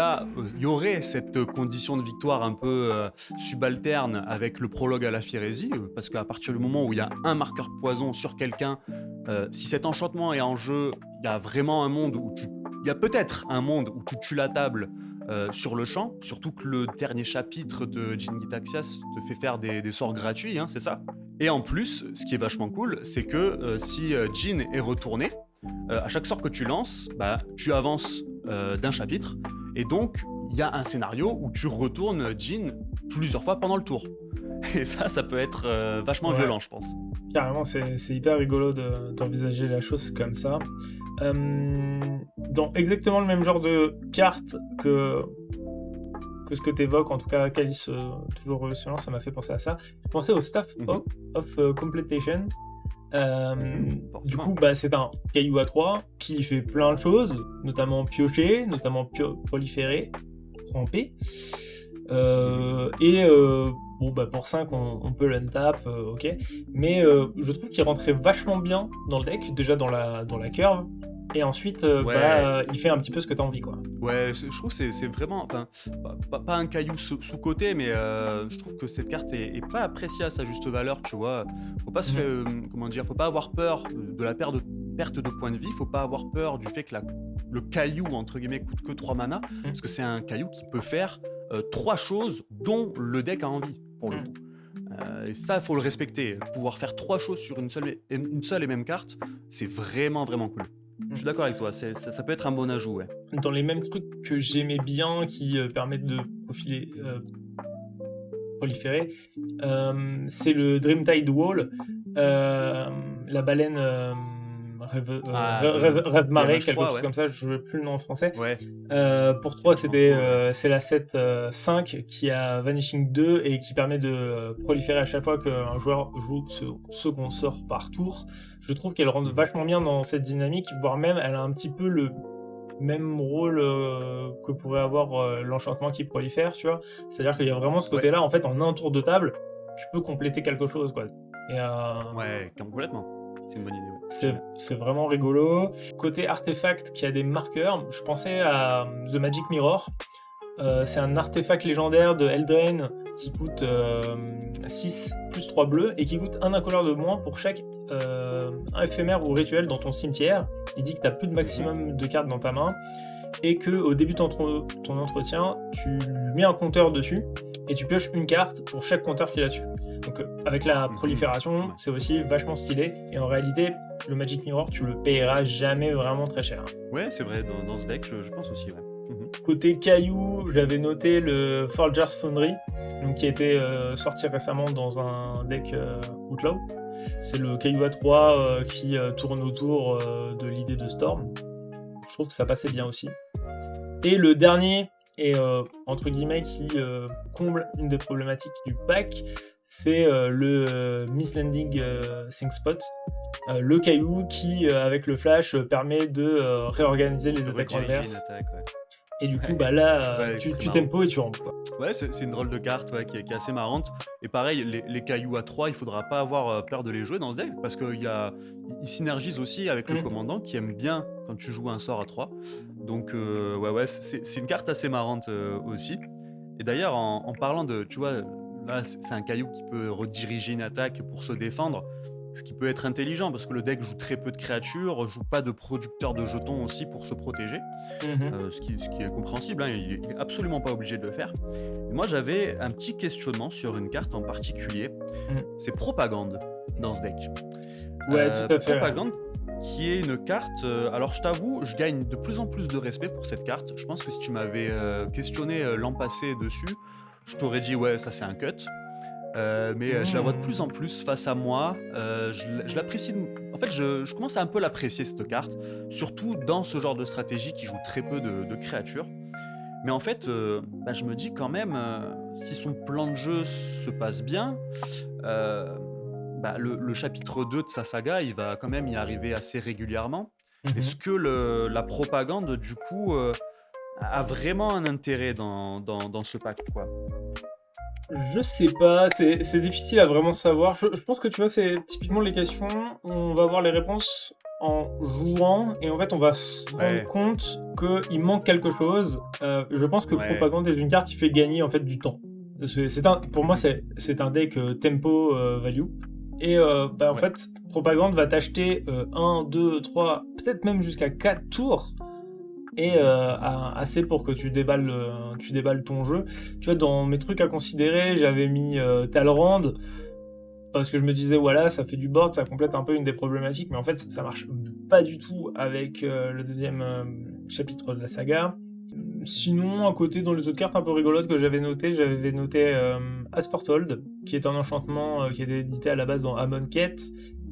y aurait cette condition de victoire un peu subalterne avec le prologue à la Firésie, parce qu'à partir du moment où il y a un marqueur poison sur quelqu'un, si cet enchantement est en jeu, il y a vraiment un monde où il y a peut-être un monde où tu tues la table sur le champ, surtout que le dernier chapitre de Jin Gitaxias te fait faire des sorts gratuits, hein, c'est ça. Et en plus, ce qui est vachement cool, c'est que si Jin est retourné, à chaque sort que tu lances, bah, tu avances d'un chapitre, et donc il y a un scénario où tu retournes Jin plusieurs fois pendant le tour. Et ça peut être vachement violent, je pense. Carrément, c'est hyper rigolo d'envisager la chose comme ça. Dans exactement le même genre de carte que ce que tu évoques, en tout cas Calice toujours ruisselant, ça m'a fait penser à ça. Je pensais au Staff of Completion. Du coup, bah, c'est un caillou à 3 qui fait plein de choses, notamment piocher, notamment proliférer, ramper. Bon, bah, pour 5, on peut l'untap, ok. Mais je trouve qu'il rentrait vachement bien dans le deck, déjà dans la curve. Et ensuite, il fait un petit peu ce que tu as envie, quoi. Ouais, je trouve que c'est vraiment... Enfin, pas un caillou sous-côté, mais je trouve que cette carte est pas appréciée à sa juste valeur, tu vois. Faut pas se faire... comment dire, faut pas avoir peur de la perte de points de vie, faut pas avoir peur du fait que le caillou, entre guillemets, coûte que 3 mana, parce que c'est un caillou qui peut faire 3 choses dont le deck a envie, pour le coup. Et ça, faut le respecter. Pouvoir faire 3 choses sur une seule et même carte, c'est vraiment, vraiment cool. Je suis d'accord avec toi, ça peut être un bon ajout, ouais. Dans les mêmes trucs que j'aimais bien, qui permettent de proliférer, c'est le Dreamtide Wall, la baleine Rêve Marée, quelque chose comme ça, je ne sais plus le nom en français. Ouais. Pour 3, c'est la 7-5 qui a Vanishing 2 et qui permet de proliférer à chaque fois qu'un joueur joue ce second sort par tour. Je trouve qu'elle rentre vachement bien dans cette dynamique, voire même elle a un petit peu le même rôle que pourrait avoir l'enchantement qui prolifère, tu vois. C'est-à-dire qu'il y a vraiment ce côté-là, en fait, en un tour de table, tu peux compléter quelque chose, quoi. Ouais, complètement. C'est une bonne idée. Ouais. C'est vraiment rigolo. Côté artefact qui a des marqueurs, je pensais à The Magic Mirror. C'est un artefact légendaire de Eldraine qui coûte 6 plus 3 bleus et qui coûte un incolore de moins pour chaque éphémère ou rituel dans ton cimetière. Il dit que tu as plus de maximum de cartes dans ta main et qu'au début de ton entretien, tu mets un compteur dessus et tu pioches une carte pour chaque compteur qu'il a dessus. Donc avec la prolifération, c'est aussi vachement stylé. Et en réalité, le Magic Mirror, tu le payeras jamais vraiment très cher. Ouais, c'est vrai, dans ce deck, je pense aussi, ouais. Côté caillou, j'avais noté le Forger's Foundry, donc qui a été sorti récemment dans un deck Outlaw. C'est le caillou à 3 qui tourne autour de l'idée de Storm. Je trouve que ça passait bien aussi. Et le dernier, et entre guillemets, qui comble une des problématiques du pack, c'est le Mislanding Think Spot, le caillou qui, avec le flash, permet de réorganiser les attaques adverses. Et du coup, bah là, tu tempo et tu rampes, quoi. Ouais, c'est une drôle de carte qui est assez marrante. Et pareil, les cailloux à 3, il faudra pas avoir peur de les jouer dans ce deck, parce qu'ils synergisent aussi avec le commandant qui aime bien quand tu joues un sort à 3. Donc, c'est une carte assez marrante aussi. Et d'ailleurs, en parlant de, tu vois, là, c'est un caillou qui peut rediriger une attaque pour se défendre, ce qui peut être intelligent parce que le deck joue très peu de créatures, joue pas de producteur de jetons aussi pour se protéger, ce qui est compréhensible, hein, il est absolument pas obligé de le faire. Et moi, j'avais un petit questionnement sur une carte en particulier, c'est Propagande dans ce deck. Ouais, tout à fait. Propagande, qui est une carte. Alors, je t'avoue, je gagne de plus en plus de respect pour cette carte. Je pense que si tu m'avais questionné l'an passé dessus, je t'aurais dit, ouais, ça c'est un cut. Mais je la vois de plus en plus face à moi. Je l'apprécie. En fait, je commence à un peu l'apprécier cette carte, surtout dans ce genre de stratégie qui joue très peu de créatures. Mais en fait, je me dis quand même, si son plan de jeu se passe bien, le chapitre 2 de sa saga, il va quand même y arriver assez régulièrement. Est-ce que la propagande, du coup, a vraiment un intérêt dans ce pack, quoi? Je sais pas, c'est difficile à vraiment savoir. Je pense que tu vois, c'est typiquement les questions, on va avoir les réponses en jouant, et en fait, on va se rendre compte qu'il manque quelque chose. Je pense que Propagande est une carte qui fait gagner en fait du temps. Pour moi, c'est un deck tempo value. Et en fait, Propagande va t'acheter 1, 2, 3, peut-être même jusqu'à 4 tours. Et assez pour que tu déballes ton jeu. Tu vois, dans mes trucs à considérer, j'avais mis Talrand, parce que je me disais, voilà, ça fait du board, ça complète un peu une des problématiques, mais en fait, ça marche pas du tout avec le deuxième chapitre de la saga. Sinon, à côté, dans les autres cartes un peu rigolotes que j'avais noté Asfortold, qui est un enchantement qui était édité à la base dans Amonkhet,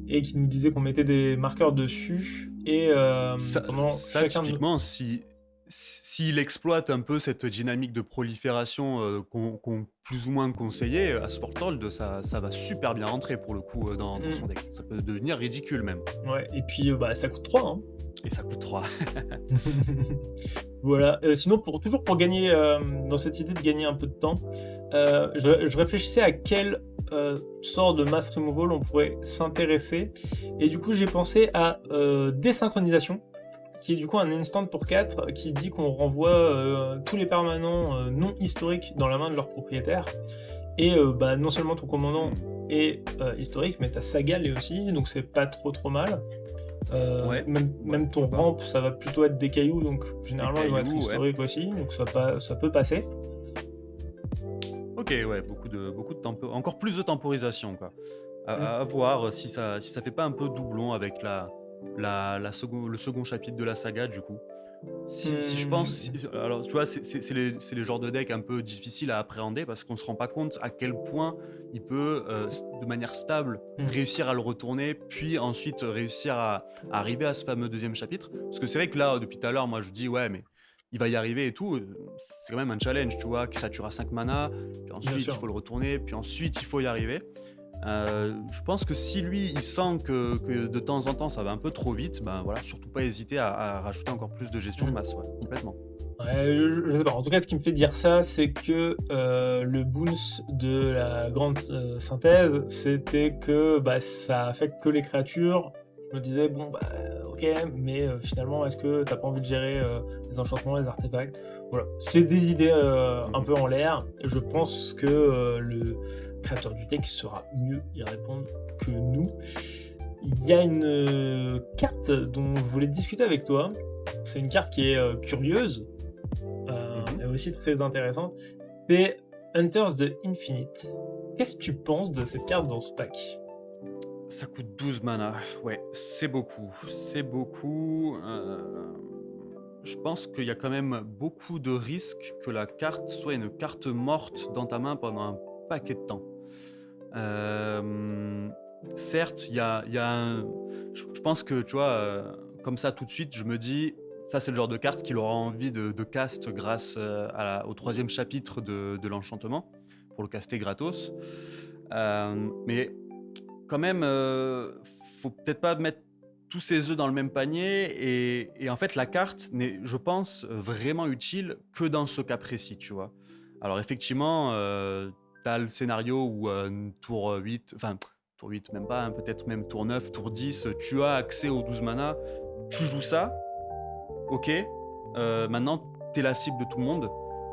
et qui nous disait qu'on mettait des marqueurs dessus. Et ça typiquement, s'il exploite un peu cette dynamique de prolifération qu'on plus ou moins conseillé, Asfortold, ça va super bien rentrer pour le coup dans son deck. Ça peut devenir ridicule même. Ouais, et puis ça coûte 3. Hein. Et ça coûte 3. Voilà. Sinon, toujours pour gagner, dans cette idée de gagner un peu de temps, je réfléchissais à quel sort de mass removal on pourrait s'intéresser. Et du coup, j'ai pensé à désynchronisation, qui est du coup un instant pour 4, qui dit qu'on renvoie tous les permanents non historiques dans la main de leur propriétaire. Et non seulement ton commandant est historique, mais ta saga l'est aussi, donc c'est pas trop mal. Même ton ramp, ça va plutôt être des cailloux, donc généralement ils vont être historiques aussi, donc ça peut passer. Ok, ouais, beaucoup de encore plus de temporisation, quoi. À voir si ça fait pas un peu doublon avec le second chapitre de la saga, du coup. Si je pense, alors tu vois, c'est les genres de decks un peu difficiles à appréhender parce qu'on se rend pas compte à quel point il peut, de manière stable, réussir à le retourner, puis ensuite réussir à arriver à ce fameux deuxième chapitre. Parce que c'est vrai que là, depuis tout à l'heure, moi je dis ouais, mais il va y arriver et tout. C'est quand même un challenge, tu vois, créature à 5 mana, puis ensuite il faut le retourner, puis ensuite il faut y arriver. Je pense que si lui il sent que de temps en temps ça va un peu trop vite, voilà, surtout pas hésiter à rajouter encore plus de gestion de masse, complètement. Ouais, je sais pas. En tout cas, ce qui me fait dire ça, c'est que le bounce de la grande synthèse, c'était que ça affecte que les créatures. Je me disais, ok, mais finalement, est-ce que t'as pas envie de gérer les enchantements, les artefacts? Voilà, c'est des idées un peu en l'air. Je pense que le créateur du deck saura mieux y répondre que nous. Il y a une carte dont je voulais discuter avec toi. C'est une carte qui est curieuse, et aussi très intéressante. C'est Hunters the Infinite. Qu'est-ce que tu penses de cette carte dans ce pack? Ça coûte 12 mana, ouais, c'est beaucoup. Je pense qu'il y a quand même beaucoup de risques que la carte soit une carte morte dans ta main pendant un paquet de temps. Certes, il y a un... Je pense que, tu vois, comme ça tout de suite, je me dis, ça c'est le genre de carte qu'il aura envie de cast grâce au 3e chapitre de l'enchantement, pour le caster gratos. Mais quand même, faut peut-être pas mettre tous ses œufs dans le même panier, et en fait la carte n'est, je pense, vraiment utile que dans ce cas précis, tu vois. Alors effectivement, t'as le scénario où tour 8, enfin tour 8 même pas, peut-être même tour 9, tour 10, tu as accès aux 12 mana, tu joues ça, ok, maintenant t'es la cible de tout le monde,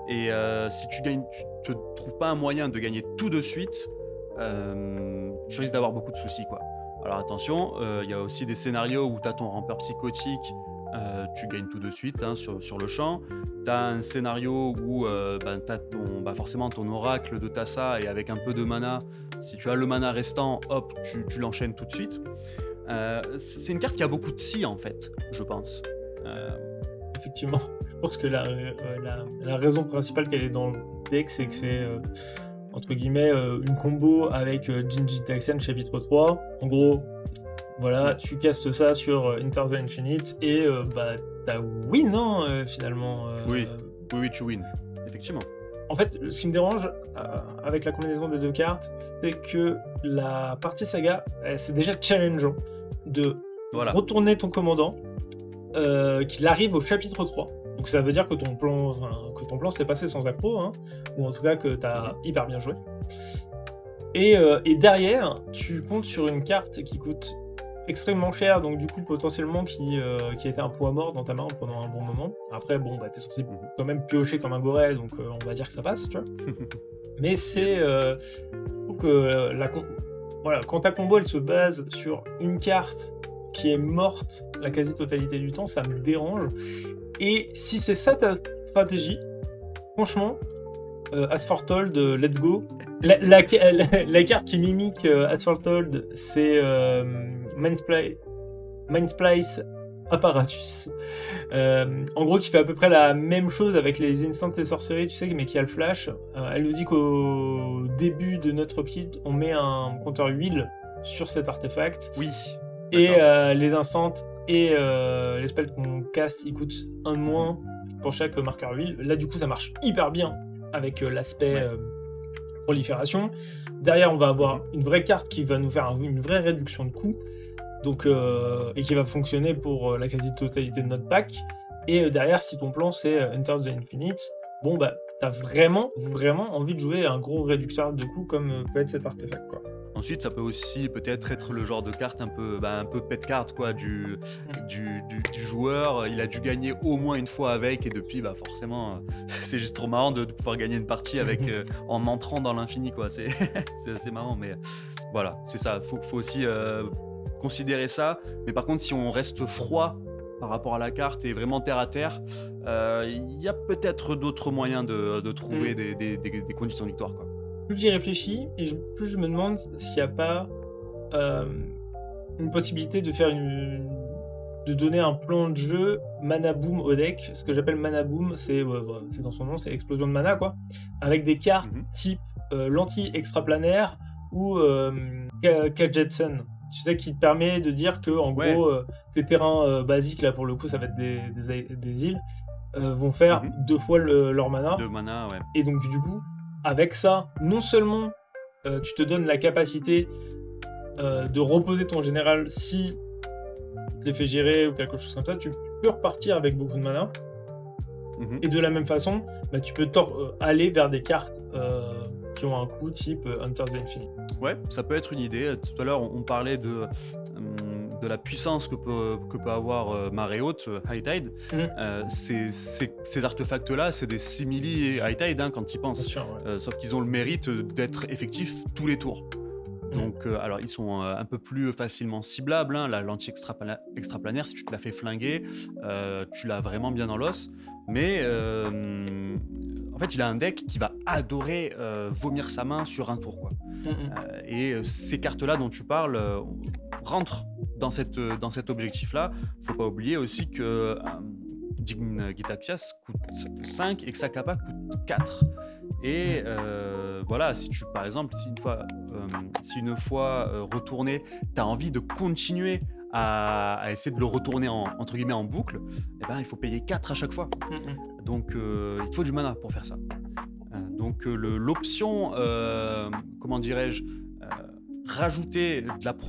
et si tu te trouves pas un moyen de gagner tout de suite, tu risques d'avoir beaucoup de soucis, quoi. Alors attention, il y a aussi des scénarios où tu as ton rampeur psychotique, tu gagnes tout de suite sur le champ. Tu as un scénario où tu as forcément ton oracle de Tassa, et avec un peu de mana, si tu as le mana restant, hop, tu l'enchaînes tout de suite. C'est une carte qui a beaucoup de si en fait, je pense. Effectivement, je pense que la raison principale qu'elle est dans le deck, c'est que c'est entre guillemets une combo avec Jinji Taxian chapitre 3. En gros, voilà, tu castes ça sur Enter the Infinite et t'as win, finalement. Oui, tu win, effectivement. En fait, ce qui me dérange avec la combinaison des 2 cartes, c'est que la partie saga, c'est déjà challengeant de retourner ton commandant, qu'il arrive au chapitre 3. Donc ça veut dire que ton plan s'est passé sans accro, hein, ou en tout cas que t'as hyper bien joué. Et derrière, tu comptes sur une carte qui coûte extrêmement cher, donc du coup potentiellement qui a été un poids mort dans ta main pendant un bon moment. Après t'es censé quand même piocher comme un goret, donc on va dire que ça passe, tu vois. Mais c'est je trouve que quand ta combo elle se base sur une carte qui est morte la quasi-totalité du temps, ça me dérange. Et si c'est ça ta stratégie, franchement, Asphaltold, let's go. La carte qui mimique Asphaltold, c'est Mindsplice Apparatus. En gros, qui fait à peu près la même chose avec les Instant et Sorcery, tu sais, mais qui a le flash. Elle nous dit qu'au début de notre upkeep, on met un compteur huile sur cet artefact. Oui. Et les instants et les spells qu'on caste, ils coûtent 1 de moins pour chaque marqueur huile. Là, du coup, ça marche hyper bien avec l'aspect prolifération. Derrière, on va avoir une vraie carte qui va nous faire une vraie réduction de coût, donc, et qui va fonctionner pour la quasi-totalité de notre pack. Et derrière, si ton plan c'est Enter the Infinite, t'as vraiment envie de jouer un gros réducteur de coût comme peut être cet artefact, quoi. Ensuite, ça peut aussi peut-être être le genre de carte un peu pet card, quoi, du joueur. Il a dû gagner au moins une fois avec, et depuis, forcément, c'est juste trop marrant de pouvoir gagner une partie avec en entrant dans l'infini, quoi. C'est assez marrant, mais voilà, c'est ça. Faut aussi considérer ça. Mais par contre, si on reste froid par rapport à la carte et vraiment terre à terre, il y a peut-être d'autres moyens de trouver des conditions de victoire, quoi. Plus j'y réfléchis, et plus je me demande s'il n'y a pas une possibilité de faire de donner un plan de jeu mana boom au deck. Ce que j'appelle mana boom, c'est dans son nom, c'est explosion de mana, quoi, avec des cartes type l'anti-extraplanaire ou Kajetsun. Tu sais, qui te permet de dire que en gros tes terrains basiques, là pour le coup ça va être des îles, vont faire 2 fois leur mana. 2 mana, ouais. Et donc du coup, avec ça, non seulement tu te donnes la capacité de reposer ton général si tu les fais gérer ou quelque chose comme ça, tu peux repartir avec beaucoup de mana. Et de la même façon, tu peux aller vers des cartes qui ont un coût type Enter the Infinite. Ouais, ça peut être une idée. Tout à l'heure, on parlait de la puissance que peut avoir Marée Haute, High Tide. Ces artefacts-là, c'est des simili High Tide, hein, quand tu y penses. Bien sûr, ouais. Sauf qu'ils ont le mérite d'être effectifs tous les tours. Donc, alors, ils sont un peu plus facilement ciblables, hein. La lentille extraplanaire, si tu te la fais flinguer, tu l'as vraiment bien dans l'os. Mais en fait, il a un deck qui va adorer vomir sa main sur un tour, quoi. Et ces cartes-là dont tu parles rentrent dans cet objectif-là. Faut pas oublier aussi que Gitaxias coûte 5 et que Sakapa coûte 4. Et voilà, si tu, par exemple, si une fois retourné, tu as envie de continuer à essayer de le retourner entre guillemets en boucle, il faut payer 4 à chaque fois. Donc il faut du mana pour faire ça. Donc l'option, comment dirais-je, rajouter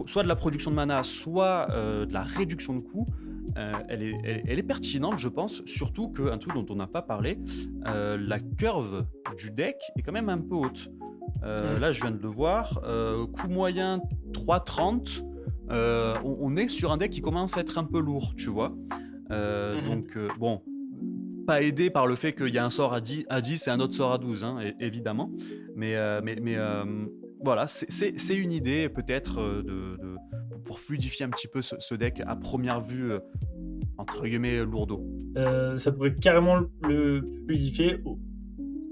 soit de la production de mana, soit de la réduction de coût, elle est pertinente, je pense, surtout qu'un truc dont on n'a pas parlé, la curve du deck est quand même un peu haute. Là, je viens de le voir, coût moyen 3,30, on est sur un deck qui commence à être un peu lourd, tu vois. Donc, bon, pas aidé par le fait qu'il y a un sort à 10 et un autre sort à 12, hein, évidemment. Mais voilà, c'est une idée peut-être pour fluidifier un petit peu ce deck à première vue, entre guillemets, lourdeau. Ça pourrait carrément le fluidifier,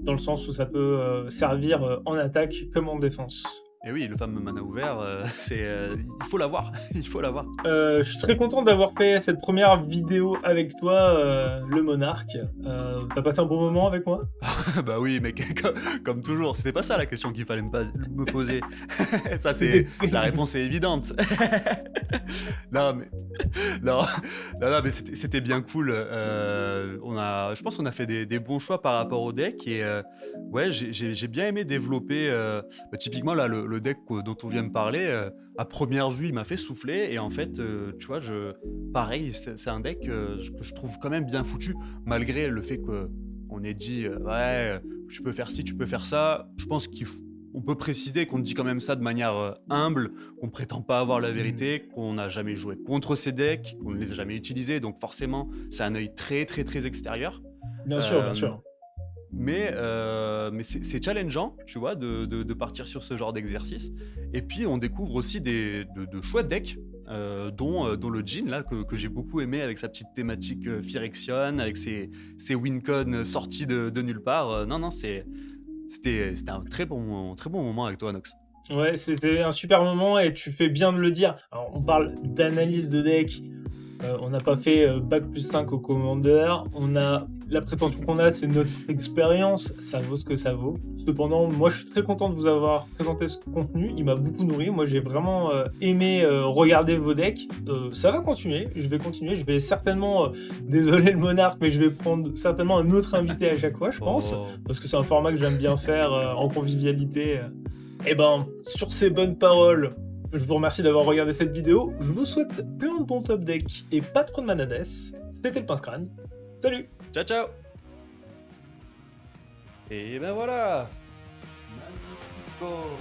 dans le sens où ça peut servir en attaque comme en défense. Et oui, le fameux mana ouvert, il faut l'avoir, il faut l'avoir. Je suis très content d'avoir fait cette première vidéo avec toi, le monarque. T'as passé un bon moment avec moi? Bah oui, mec, comme toujours, c'était pas ça la question qu'il fallait me poser. Ça, c'est la réponse est évidente. non, mais non, mais c'était bien cool. Je pense qu'on a fait des bons choix par rapport au deck et ouais, j'ai bien aimé développer. Typiquement là, le deck dont on vient de parler, à première vue, il m'a fait souffler et en fait, tu vois, pareil, c'est un deck que je trouve quand même bien foutu, malgré le fait que on ait dit ouais, tu peux faire ci, tu peux faire ça. Je pense qu'on peut préciser qu'on dit quand même ça de manière humble, qu'on prétend pas avoir la vérité, qu'on n'a jamais joué contre ces decks, qu'on ne les a jamais utilisés, donc forcément, c'est un œil très très très extérieur. Bien sûr, bien Euh, sûr. mais c'est challengeant, tu vois, de partir sur ce genre d'exercice. Et puis, on découvre aussi de chouettes decks, dont le Jhin, là, que j'ai beaucoup aimé, avec sa petite thématique Phyrexian, avec ses wincon sortis de nulle part. Non, c'était un très bon moment avec toi, Nox. Ouais, c'était un super moment et tu fais bien de le dire. Alors, on parle d'analyse de deck. On n'a pas fait bac plus 5 au Commander. La prétention qu'on a, c'est notre expérience. Ça vaut ce que ça vaut. Cependant, moi, je suis très content de vous avoir présenté ce contenu. Il m'a beaucoup nourri. Moi, j'ai vraiment aimé regarder vos decks. Ça va continuer. Je vais continuer. Je vais certainement, désolé le monarque, mais je vais prendre certainement un autre invité à chaque fois, je pense. Oh. Parce que c'est un format que j'aime bien faire en convivialité. Et ben, sur ces bonnes paroles, je vous remercie d'avoir regardé cette vidéo. Je vous souhaite plein de bons top decks et pas trop de manades. C'était le Pince Crâne. Salut! Ciao, ciao. Et ben voilà. Magnifico.